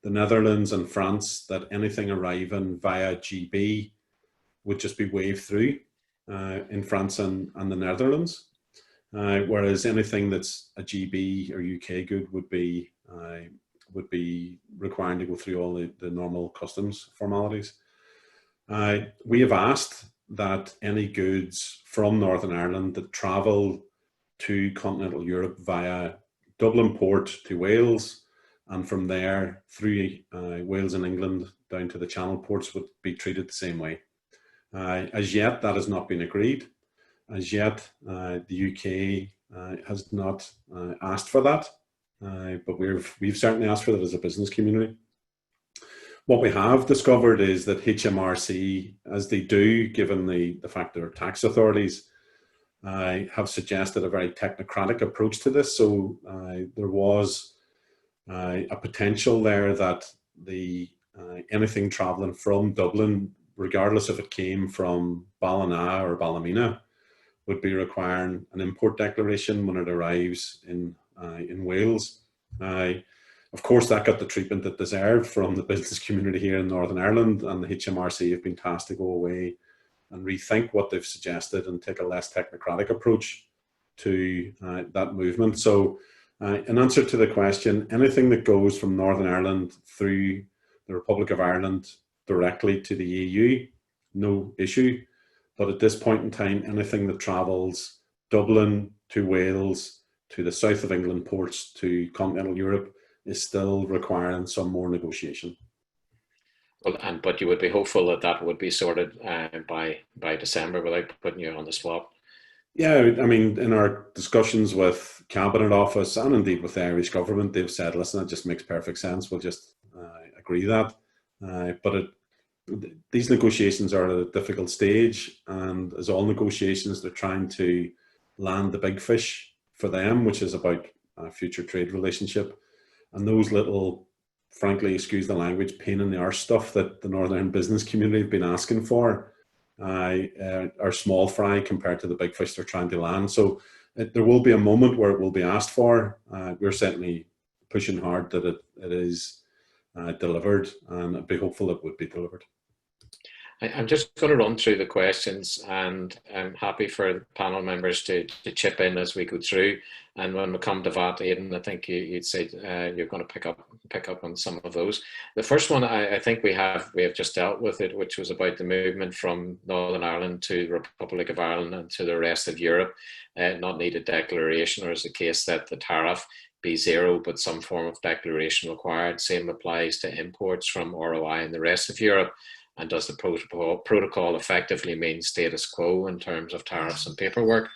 C: the Netherlands and France that anything arriving via GB would just be waved through in France and the Netherlands, whereas anything that's a GB or UK good would be requiring to go through all the normal customs formalities. We have asked that any goods from Northern Ireland that travel to continental Europe via Dublin port to Wales, and from there through Wales and England down to the Channel ports, would be treated the same way. As yet, that has not been agreed. As yet, the UK has not asked for that. But we've certainly asked for that as a business community. What we have discovered is that HMRC, as they do, given the fact there are tax authorities, have suggested a very technocratic approach to this. So there was a potential there that anything travelling from Dublin, regardless if it came from Ballina or Ballymena, would be requiring an import declaration when it arrives in Wales. Of course, that got the treatment it deserved from the business community here in Northern Ireland, and the HMRC have been tasked to go away and rethink what they've suggested and take a less technocratic approach to that movement. So In answer to the question, anything that goes from Northern Ireland through the Republic of Ireland directly to the EU, no issue. But at this point in time, anything that travels Dublin to Wales, to the south of England ports, to continental Europe, is still requiring some more negotiation.
A: Well, but you would be hopeful that that would be sorted by December, without putting you on the spot.
C: Yeah, I mean, in our discussions with Cabinet Office and indeed with the Irish government, they've said, listen, it just makes perfect sense. We'll just agree that. But these negotiations are at a difficult stage, and as all negotiations, they're trying to land the big fish for them, which is about a future trade relationship. And those little, frankly, excuse the language, pain in the arse stuff that the Northern Ireland business community have been asking for are small fry compared to the big fish they're trying to land. So there will be a moment where it will be asked for. We're certainly pushing hard that it is delivered, and I'd be hopeful it would be delivered.
A: I'm just going to run through the questions, and I'm happy for panel members to chip in as we go through. And when we come to that, Aidan, I think you'd say you're going to pick up on some of those. The first one, I think we have just dealt with it, which was about the movement from Northern Ireland to the Republic of Ireland and to the rest of Europe. Not need a declaration, or is the case that the tariff be zero, but some form of declaration required. Same applies to imports from ROI and the rest of Europe. And does the protocol effectively mean status quo in terms of tariffs and paperwork?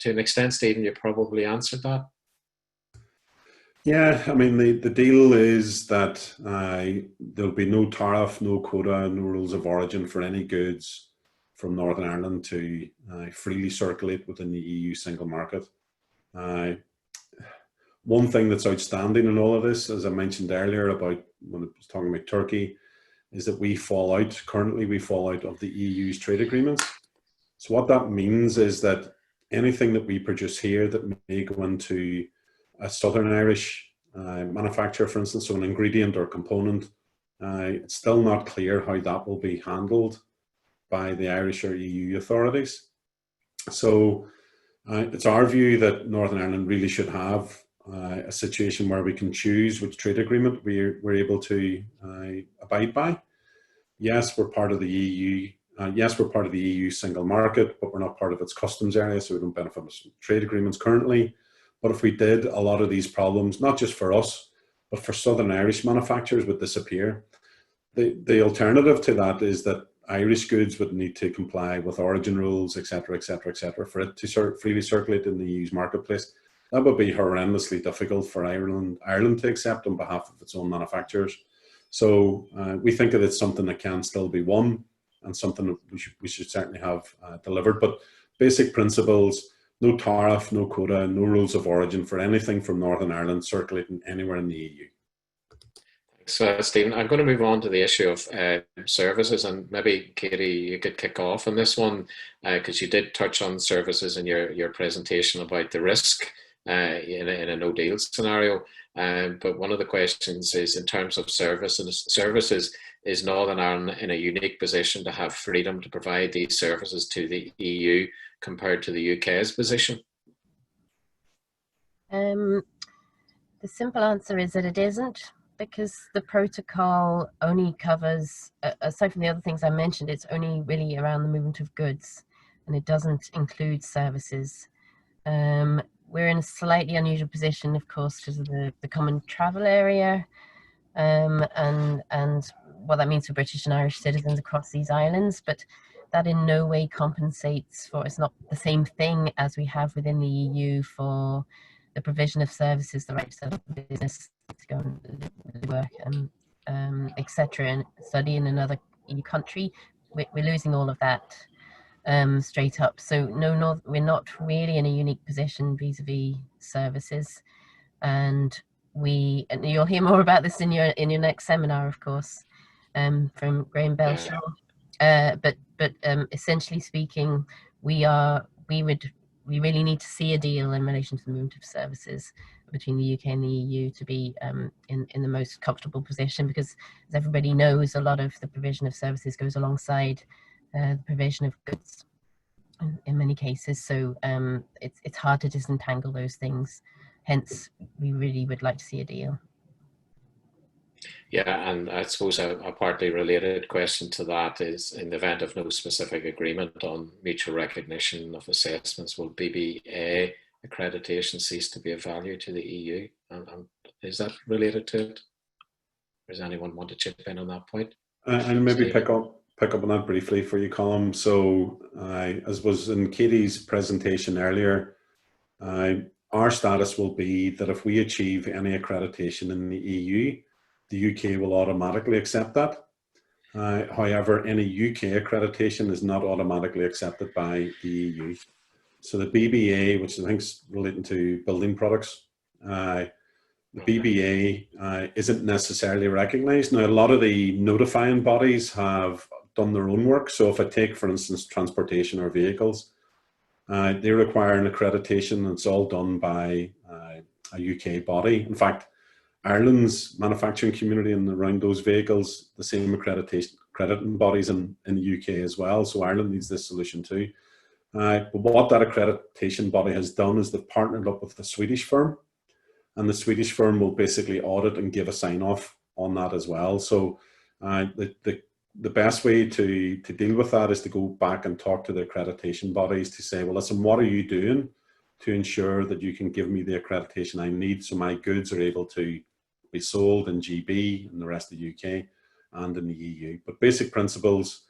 A: To an extent, Stephen, you probably answered that.
C: Yeah, I mean, the deal is that there'll be no tariff, no quota, no rules of origin for any goods from Northern Ireland to freely circulate within the EU single market. One thing that's outstanding in all of this, as I mentioned earlier about when I was talking about Turkey, is that currently we fall out of the EU's trade agreements. So what that means is that anything that we produce here that may go into a Southern Irish manufacturer, for instance, so an ingredient or component, it's still not clear how that will be handled by the Irish or EU authorities. So it's our view that Northern Ireland really should have a situation where we can choose which trade agreement we're able to abide by. Yes, we're part of the EU. Yes, we're part of the EU single market, but we're not part of its customs area, so we don't benefit from trade agreements currently. But if we did, a lot of these problems, not just for us, but for Southern Irish manufacturers, would disappear. The alternative to that is that Irish goods would need to comply with origin rules, etc., etc., etc., for it to freely circulate in the EU's marketplace. That would be horrendously difficult for Ireland to accept on behalf of its own manufacturers. So we think that it's something that can still be won, and something that we should certainly have delivered. But basic principles: no tariff, no quota, no rules of origin for anything from Northern Ireland circulating anywhere in the EU.
A: Thanks, Stephen. I'm going to move on to the issue of services, and maybe Katy, you could kick off on this one, because you did touch on services in your presentation about the risk in a no-deal scenario. But one of the questions is, in terms of services, is Northern Ireland in a unique position to have freedom to provide these services to the EU compared to the UK's position?
B: The simple answer is that it isn't, because the protocol only covers, aside from the other things I mentioned, it's only really around the movement of goods, and it doesn't include services. We're in a slightly unusual position, of course, because of the common travel area, and what that means for British and Irish citizens across these islands, but that in no way compensates for, it's not the same thing as we have within the EU for the provision of services, the right to set up a business, to go and work, and etc., and study in another EU country. We're losing all of that. Straight up. So no, we're not really in a unique position vis-a-vis services, and you'll hear more about this in your next seminar, of course, from Graham Belshaw. But essentially speaking, we really need to see a deal in relation to the movement of services between the UK and the EU to be in the most comfortable position, because, as everybody knows, a lot of the provision of services goes alongside the provision of goods in many cases. So it's hard to disentangle those things. hence we really would like to see a deal.
A: Yeah, and I suppose a partly related question to that is, in the event of no specific agreement on mutual recognition of assessments, will BBA accreditation cease to be of value to the EU? And is that related to it? Does anyone want to chip in on that point?
C: I'll maybe pick up on that briefly for you, Colm. So, as was in Katie's presentation earlier, our status will be that if we achieve any accreditation in the EU, the UK will automatically accept that. However, any UK accreditation is not automatically accepted by the EU. So the BBA, which I think is relating to building products, the BBA isn't necessarily recognised. Now, a lot of the notifying bodies have done their own work. So if I take, for instance, transportation or vehicles, they require an accreditation. It's all done by a UK body. In fact, Ireland's manufacturing community and around those vehicles, the same accrediting bodies in the UK as well. So Ireland needs this solution too. But what that accreditation body has done is they've partnered up with the Swedish firm, and the Swedish firm will basically audit and give a sign off on that as well. So the best way to deal with that is to go back and talk to the accreditation bodies to say, well, listen, what are you doing to ensure that you can give me the accreditation I need so my goods are able to be sold in GB and the rest of the UK and in the EU. But basic principles,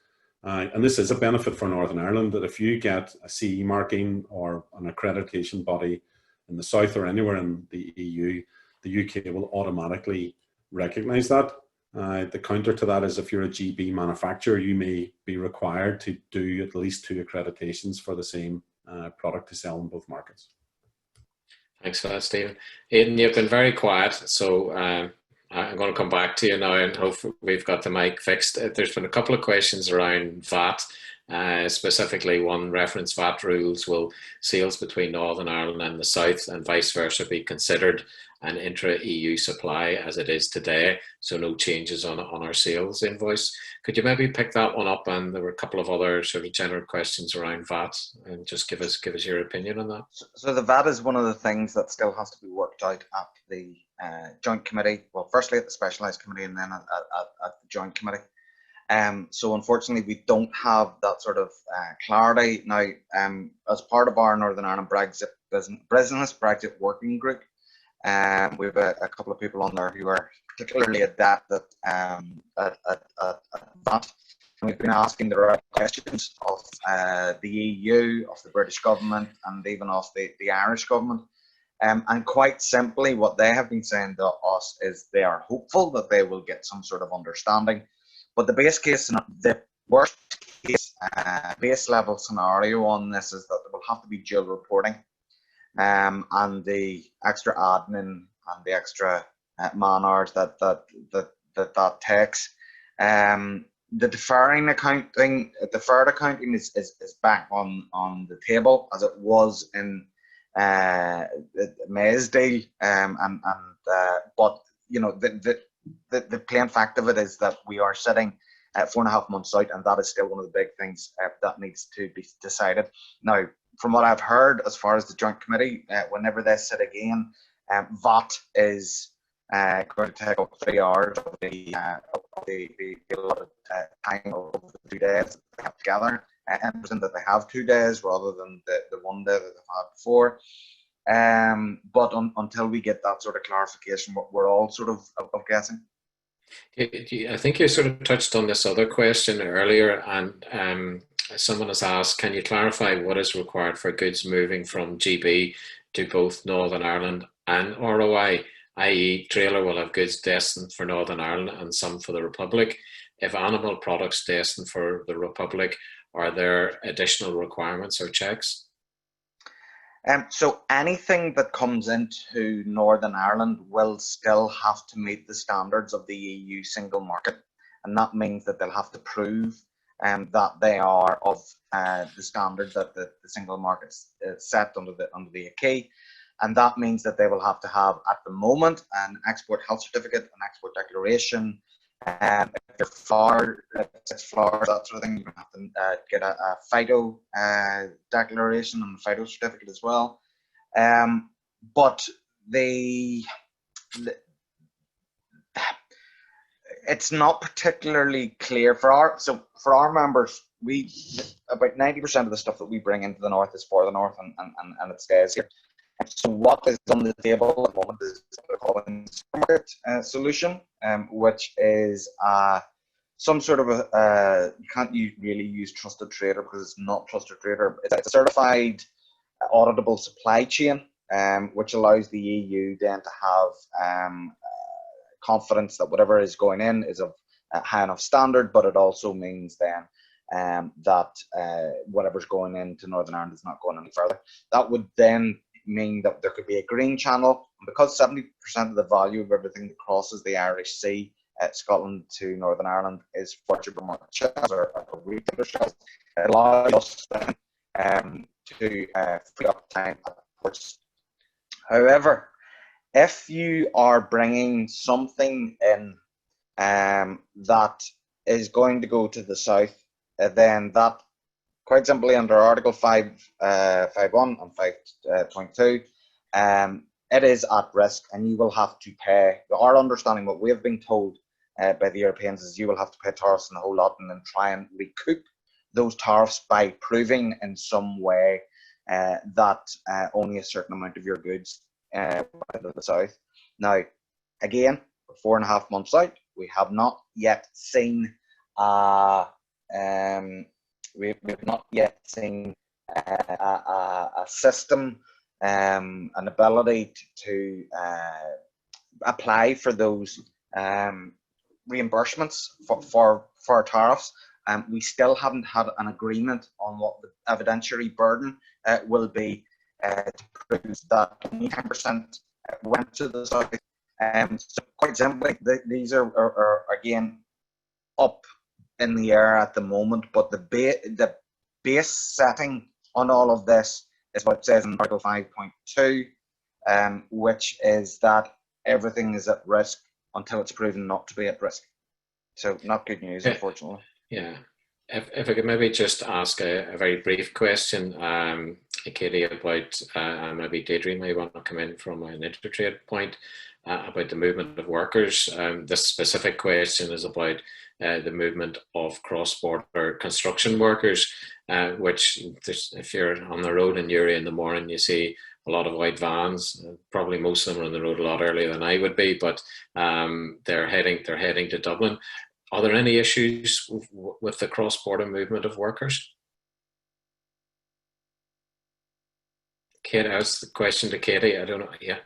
C: and this is a benefit for Northern Ireland, that if you get a CE marking or an accreditation body in the south or anywhere in the EU, the UK will automatically recognise that. The counter to that is if you're a GB manufacturer, you may be required to do at least 2 accreditations for the same product to sell in both markets.
A: Thanks for that, Stephen. Aidan, you've been very quiet, so I'm going to come back to you now and hopefully we've got the mic fixed. There's been a couple of questions around VAT, specifically one reference VAT rules. Will sales between Northern Ireland and the South and vice versa be considered an intra-EU supply as it is today, so no changes on our sales invoice? Could you maybe pick that one up? And there were a couple of other sort of general questions around VAT, and just give us your opinion on that.
D: So the VAT is one of the things that still has to be worked out at the joint committee. Well, firstly at the specialised committee and then at the joint committee. So unfortunately, we don't have that sort of clarity now. As part of our Northern Ireland Brexit working group, we have a couple of people on there who are particularly adept at that. And we've been asking the right questions of the EU, of the British government, and even of the Irish government. And quite simply, what they have been saying to us is they are hopeful that they will get some sort of understanding. But the base case, the worst case, base level scenario on this is that there will have to be dual reporting. And the extra admin and the extra man hours that takes. The deferred accounting is back on the table as it was in May's deal, but you know the plain fact of it is that we are sitting at 4.5 months out, and that is still one of the big things that needs to be decided now. From what I've heard, as far as the joint committee, whenever they sit again, VAT is going to take up 3 hours of the allotted time of the 2 days that they have together, and that they have 2 days rather than the 1 day that they've had before. But until we get that sort of clarification, we're all sort of guessing.
A: I think you sort of touched on this other question earlier, and someone has asked, can you clarify what is required for goods moving from GB to both Northern Ireland and ROI, i.e. trailer will have goods destined for Northern Ireland and some for the Republic. If animal products destined for the Republic, are there additional requirements or checks?
D: So anything that comes into Northern Ireland will still have to meet the standards of the EU single market, and that means that they'll have to prove that they are of the standard that the single market set under the acquis, and that means that they will have to have at the moment an export health certificate, an export declaration. If they're flowers, that sort of thing, you're going to have to get a phyto declaration and a phyto certificate as well. But it's not particularly clear for our members. About 90% of the stuff that we bring into the north is for the north, and it stays here. So what is on the table at the moment is what we call a solution, which is some sort of you can't really use trusted trader because it's not trusted trader. It's a certified auditable supply chain, which allows the EU then to have confidence that whatever is going in is of a high enough standard, but it also means then that whatever's going into Northern Ireland is not going any further. That would then mean that there could be a green channel, and because 70% of the value of everything that crosses the Irish Sea, Scotland to Northern Ireland, is for supermarket shelves or retailer shelves, it allows us then to free up time at ports. However, if you are bringing something in that is going to go to the south, then that, quite simply under Article 5.1 and 5.2, it is at risk, and you will have to pay. Our understanding, what we have been told by the Europeans, is you will have to pay tariffs and the whole lot, and then try and recoup those tariffs by proving in some way that only a certain amount of your goods went to the south. Now, again, we're 4.5 months out. We have not yet seen we've not yet seen a system, an ability to apply for those reimbursements for tariffs. We still haven't had an agreement on what the evidentiary burden will be to prove that only 10% went to the south. So quite simply, these are again up in the air at the moment, but the base setting on all of this is what it says in Article 5.2, which is that everything is at risk until it's proven not to be at risk. So not good news, unfortunately.
A: Yeah. If I could maybe just ask a very brief question, Katy, about, maybe Deirdre may want to come in from an intertrade point about the movement of workers. This specific question is about the movement of cross-border construction workers, which if you're on the road in Uri in the morning, you see a lot of white vans. Probably most of them are on the road a lot earlier than I would be, but they're heading to Dublin. Are there any issues with the cross-border movement of workers? Katy, that's the question to Katy. I don't know. Yeah.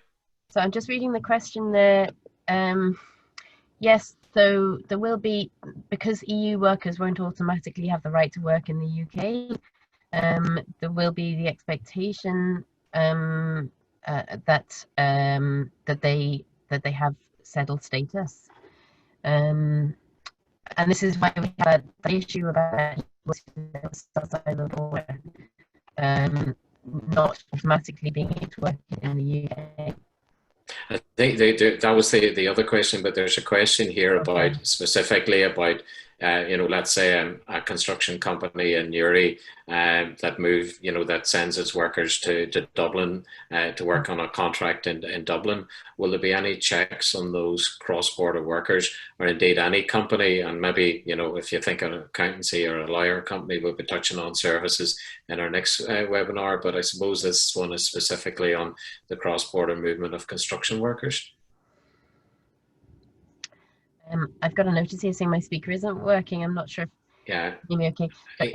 B: So I'm just reading the question there. Yes, so there will be, because EU workers won't automatically have the right to work in the UK, there will be the expectation that they have settled status. And this is why we had the issue about outside the border, not automatically being able to work in the UK.
A: That was the other question, but there's a question here about specifically about let's say a construction company in Uri that that sends its workers to Dublin to work on a contract in Dublin. Will there be any checks on those cross-border workers, or indeed any company? And maybe if you think an accountancy or a lawyer company, we'll be touching on services in our next webinar. But I suppose this one is specifically on the cross-border movement of construction workers.
B: I've got a notice here saying my speaker isn't working. I'm not sure if you me okay. But,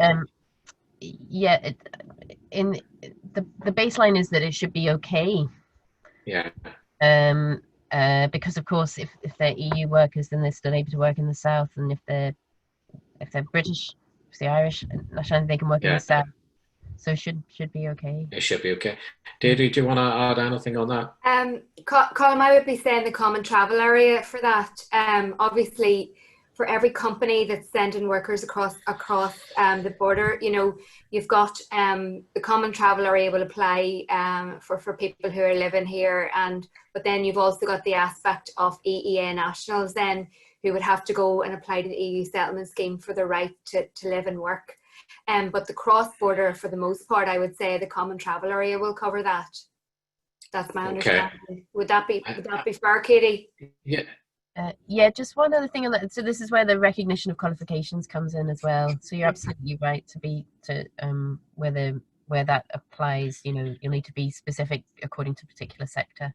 B: yeah, in the baseline is that it should be okay.
A: Yeah.
B: Because of course, if they're EU workers, then they're still able to work in the south, and if they're British, if they're Irish nationality, they can work in the south. So it should be okay. It
A: should be okay. Deirdre, do you want to add anything on that?
E: Colm, I would be saying the common travel area for that. Obviously, for every company that's sending workers across the border, you've got the common travel area will apply for people who are living here, but then you've also got the aspect of EEA nationals then who would have to go and apply to the EU settlement scheme for the right to live and work. But the cross-border, for the most part, I would say the common travel area will cover that. That's my
A: Okay.
E: understanding. Would that be fair, Katy?
A: Yeah.
B: Yeah, just one other thing on that. So this is where the recognition of qualifications comes in as well. So you're absolutely right where that applies. You know, you'll need to be specific according to a particular sector.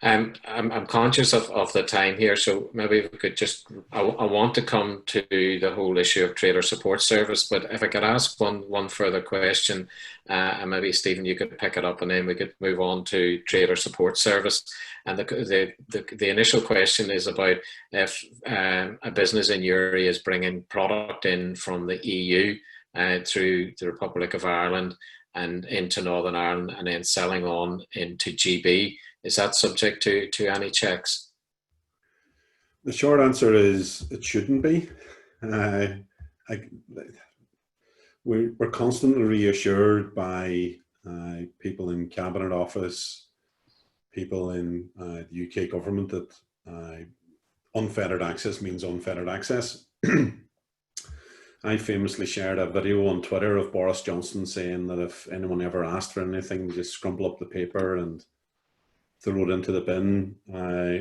A: I'm conscious of the time here, so maybe we could just, I want to come to the whole issue of trader support service, but if I could ask one further question, and maybe Stephen, you could pick it up, and then we could move on to trader support service. And the initial question is about if a business in your area is bringing product in from the EU through the Republic of Ireland and into Northern Ireland, and then selling on into GB. Is that subject to any checks?
C: The short answer is it shouldn't be. We're constantly reassured by people in Cabinet Office, people in the UK government that unfettered access means unfettered access. I famously shared a video on Twitter of Boris Johnson saying that if anyone ever asked for anything, just scrumple up the paper and throw it into the bin,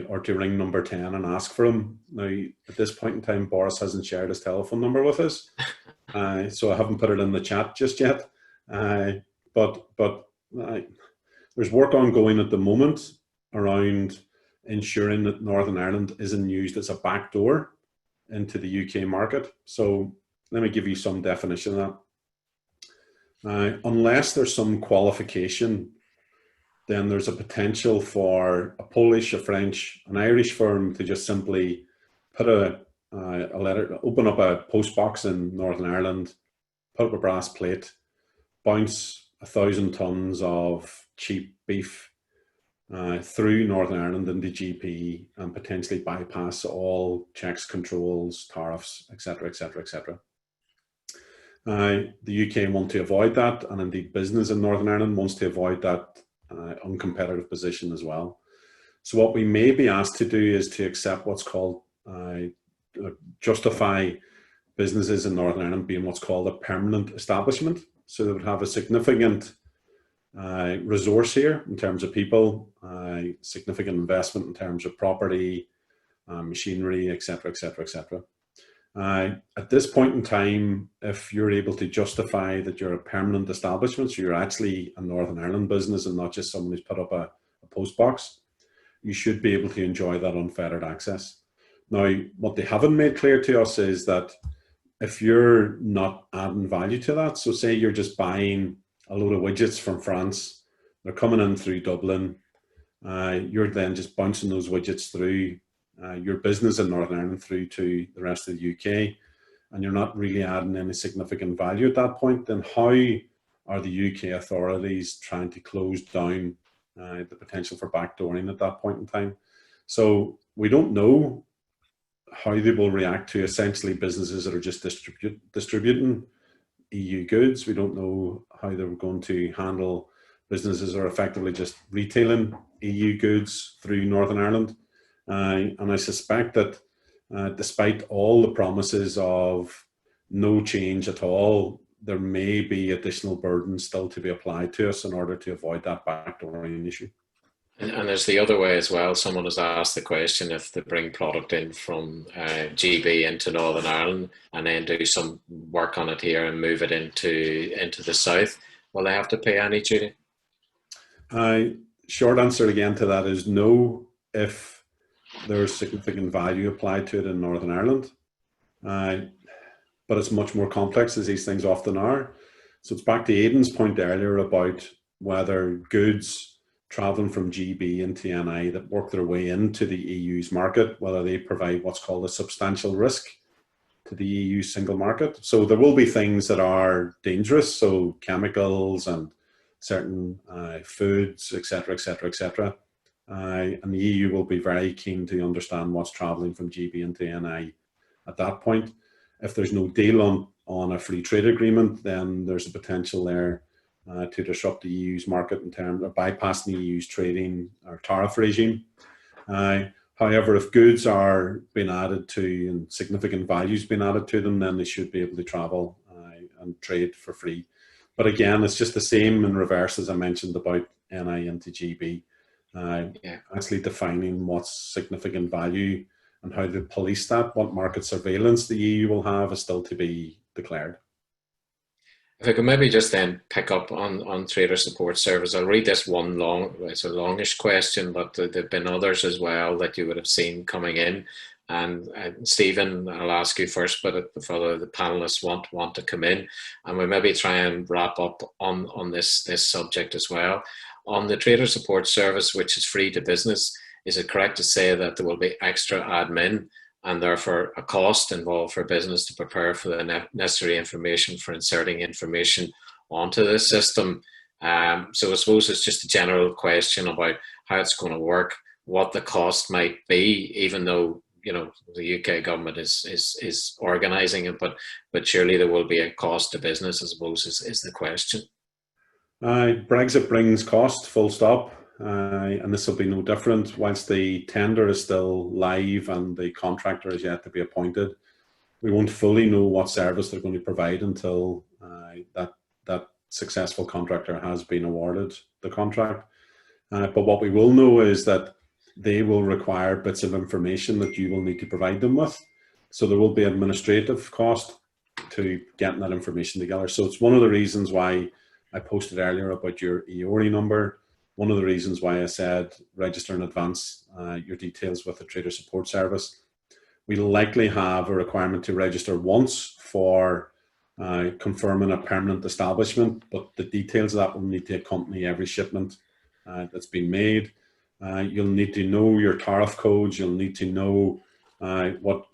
C: or to ring number 10 and ask for him. Now, at this point in time, Boris hasn't shared his telephone number with us, so I haven't put it in the chat just yet. But there's work ongoing at the moment around ensuring that Northern Ireland isn't used as a backdoor into the UK market. So let me give you some definition of that. Unless there's some qualification, then there's a potential for a Polish, a French, an Irish firm to just simply put a letter, open up a post box in Northern Ireland, put up a brass plate, bounce 1,000 tons of cheap beef through Northern Ireland into GP, and potentially bypass all checks, controls, tariffs, etc., etc., etc. The UK want to avoid that, and indeed business in Northern Ireland wants to avoid that uncompetitive position as well. So what we may be asked to do is to accept what's called, justify businesses in Northern Ireland being what's called a permanent establishment. So they would have a significant resource here in terms of people, significant investment in terms of property, machinery, etc., etc., etc. At this point in time, if you're able to justify that you're a permanent establishment, so you're actually a Northern Ireland business and not just someone who's put up a post box, you should be able to enjoy that unfettered access. Now, what they haven't made clear to us is that if you're not adding value to that, so say you're just buying a load of widgets from France, they're coming in through Dublin, you're then just bouncing those widgets through your business in Northern Ireland through to the rest of the UK, and you're not really adding any significant value at that point, then how are the UK authorities trying to close down the potential for backdooring at that point in time? So we don't know how they will react to essentially businesses that are just distributing EU goods. We don't know how they're going to handle businesses that are effectively just retailing EU goods through Northern Ireland. And I suspect that despite all the promises of no change at all, there may be additional burdens still to be applied to us in order to avoid that backdooring issue.
A: And there's the other way as well. Someone has asked the question, if they bring product in from GB into Northern Ireland and then do some work on it here and move it into the south, will they have to pay any duty?
C: Short answer again to that is no, if there's significant value applied to it in Northern Ireland. But it's much more complex, as these things often are. So it's back to Aidan's point earlier about whether goods traveling from GB into NI that work their way into the EU's market, whether they provide what's called a substantial risk to the EU single market. So there will be things that are dangerous, so chemicals and certain foods, etc., etc., etc. And the EU will be very keen to understand what's traveling from GB into NI at that point. If there's no deal on a free trade agreement, then there's a potential there to disrupt the EU's market in terms of bypassing the EU's trading or tariff regime. However, if goods are being added to and significant values being added to them, then they should be able to travel and trade for free. But again, it's just the same in reverse as I mentioned about NI into GB. Actually defining what's significant value and how to police that, what market surveillance the EU will have is still to be declared.
A: If I could maybe just then pick up on Trader Support Service, I'll read this one it's a longish question, but there've been others as well that you would have seen coming in. And Stephen, I'll ask you first, but if other the panelists want to come in, and we'll maybe try and wrap up on this subject as well. On the Trader Support Service, which is free to business, is it correct to say that there will be extra admin and therefore a cost involved for business to prepare for the necessary information for inserting information onto this system? So I suppose it's just a general question about how it's going to work, what the cost might be, even though the UK government is organising it, but surely there will be a cost to business, I suppose, is the question.
C: Brexit brings cost, full stop, and this will be no different. Whilst the tender is still live and the contractor is yet to be appointed, we won't fully know what service they're going to provide until that successful contractor has been awarded the contract. But what we will know is that they will require bits of information that you will need to provide them with. So there will be administrative cost to getting that information together. So it's one of the reasons why I posted earlier about your 𝗍𝗨𝗘𝗔𝗞𝗘𝗥, one of the reasons why I said register in advance your details with the Trader Support Service. We'll likely have a requirement to register once for confirming a permanent establishment, but the details of that will need to accompany every shipment that's been made. You'll need to know your tariff codes. You'll need to know what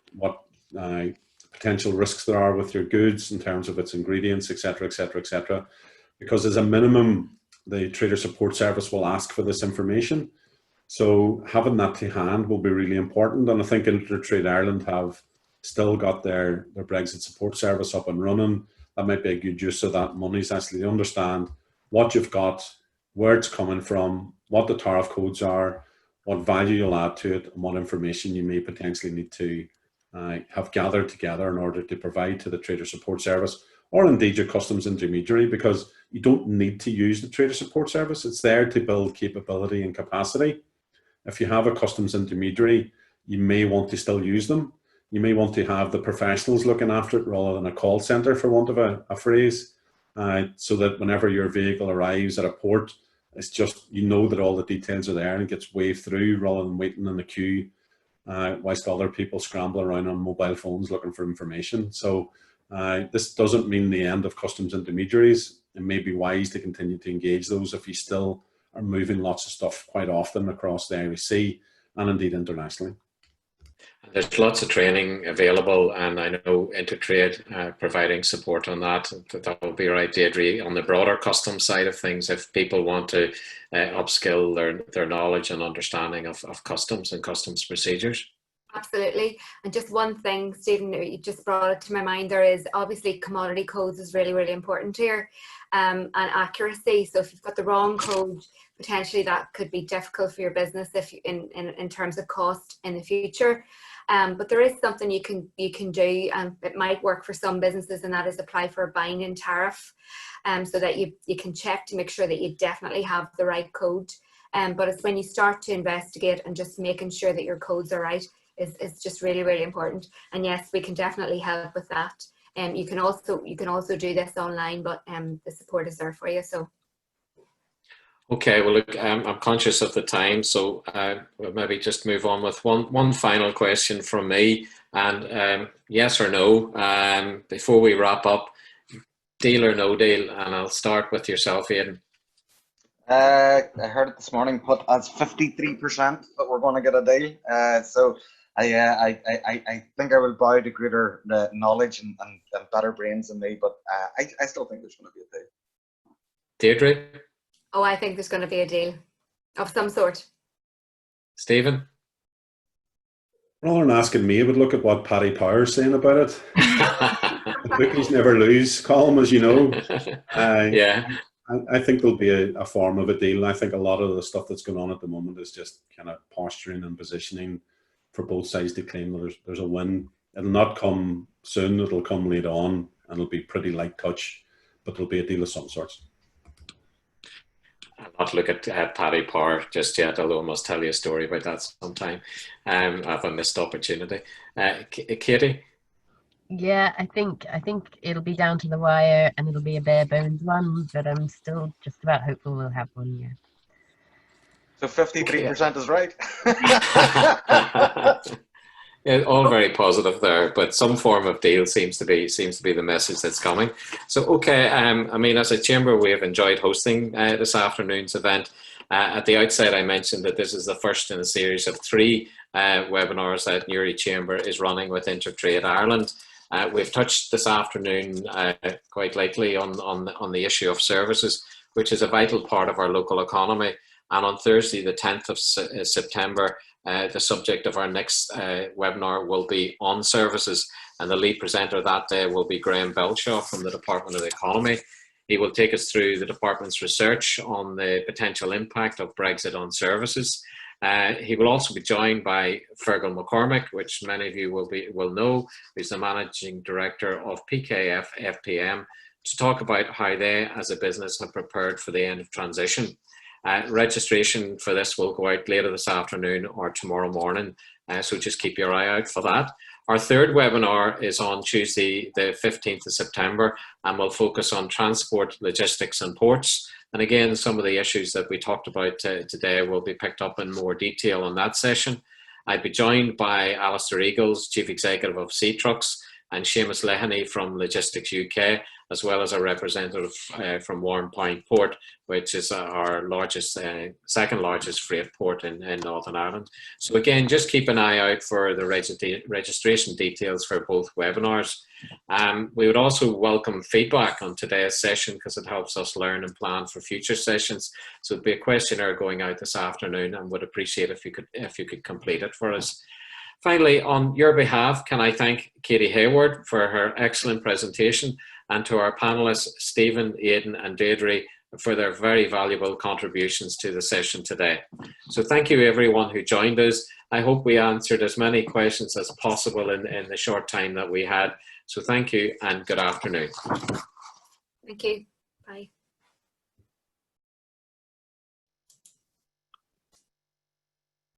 C: potential risks there are with your goods in terms of its ingredients, etc., etc., etc. Because as a minimum, the Trader Support Service will ask for this information. So having that to hand will be really important. And I think InterTradeIreland have still got their Brexit Support Service up and running. That might be a good use of that money, is actually to understand what you've got, where it's coming from, what the tariff codes are, what value you'll add to it, and what information you may potentially need to have gathered together in order to provide to the Trader Support Service, or indeed your customs intermediary, because you don't need to use the Trader Support Service. It's there to build capability and capacity. If you have a customs intermediary, you may want to still use them. You may want to have the professionals looking after it rather than a call center, for want of a phrase, so that whenever your vehicle arrives at a port, it's just, that all the details are there and it gets waved through rather than waiting in the queue whilst other people scramble around on mobile phones looking for information. So this doesn't mean the end of customs intermediaries. It may be wise to continue to engage those if you still are moving lots of stuff quite often across the Irish Sea and indeed internationally.
A: There's lots of training available, and I know Intertrade providing support on that. That will be right, Deirdre, on the broader customs side of things, if people want to upskill their knowledge and understanding of customs and customs procedures.
E: Absolutely. And just one thing, Stephen, you just brought it to my mind, there is obviously commodity codes is really, really important here, and accuracy. So if you've got the wrong code, potentially that could be difficult for your business if you, in terms of cost in the future. But there is something you can do, and it might work for some businesses, and that is apply for a binding tariff, so that you can check to make sure that you definitely have the right code. But it's when you start to investigate and just making sure that your codes are right is just really, really important. And yes, we can definitely help with that. You can also do this online, but the support is there for you. So.
A: Okay, well, look, I'm conscious of the time, so we'll maybe just move on with one final question from me, and yes or no, before we wrap up, deal or no deal, and I'll start with yourself, Aidan.
D: I heard it this morning, put as 53% that we're going to get a deal. So I think I will bow to greater knowledge and better brains than me, but I still think there's going to be a deal.
A: Deirdre?
E: Oh, I think there's going to be a deal of some sort.
A: Stephen?
C: Rather than asking me, I would look at what Paddy Power's saying about it. The bookies never lose, Colm, as you know.
A: Yeah.
C: I think there'll be a form of a deal. I think a lot of the stuff that's going on at the moment is just kind of posturing and positioning for both sides to claim that there's a win. It'll not come soon, it'll come later on, and it'll be pretty light touch. but there'll be a deal of some sorts.
A: I'll not look at Paddy Power just yet, although I must tell you a story about that sometime. I have a missed opportunity. Katy?
B: Yeah, I think it'll be down to the wire, and it'll be a bare bones one, but I'm still just about hopeful we'll have one. Yeah.
D: So 53% is right.
A: Yeah, all very positive there, but some form of deal seems to be the message that's coming. So, okay, I mean, as a chamber, we have enjoyed hosting this afternoon's event. At the outset, I mentioned that this is the first in a series of 3 webinars that Newry Chamber is running with InterTradeIreland. We've touched this afternoon quite lightly on the issue of services, which is a vital part of our local economy. And on Thursday, the 10th of September, the subject of our next webinar will be on services, and the lead presenter that day will be 𝗬𝗣𝗘𝗥𝗦 from the Department of the Economy. He will take us through the department's research on the potential impact of Brexit on services. He will also be joined by 𝗤𝗏𝗘𝗥𝗦 McCormick, which many of you will know, who's the Managing Director of PKF FPM, to talk about how they as a business have prepared for the end of transition. Registration for this will go out later this afternoon or tomorrow morning, so just keep your eye out for that. Our third webinar is on Tuesday, the 15th of September, and will focus on transport, logistics and ports. And again, some of the issues that we talked about today will be picked up in more detail on that session. I'd be joined by Alistair Eagles, Chief Executive of 𝗬𝗏𝗘𝗥𝗏, and Seamus Leahy from Logistics UK, as well as a representative from 𝗦𝗣𝗘𝗘𝗥𝗦, which is our largest, second largest freight port in Northern Ireland. So again, just keep an eye out for the registration details for both webinars. We would also welcome feedback on today's session because it helps us learn and plan for future sessions. So it'd be a questionnaire going out this afternoon, and would appreciate if you could complete it for us. Finally, on your behalf, can I thank Katy Hayward for her excellent presentation, and to our panelists, Stephen, Aidan and Deirdre, for their very valuable contributions to the session today. So thank you everyone who joined us. I hope we answered as many questions as possible in the short time that we had. So thank you and good afternoon.
E: Thank you. Bye.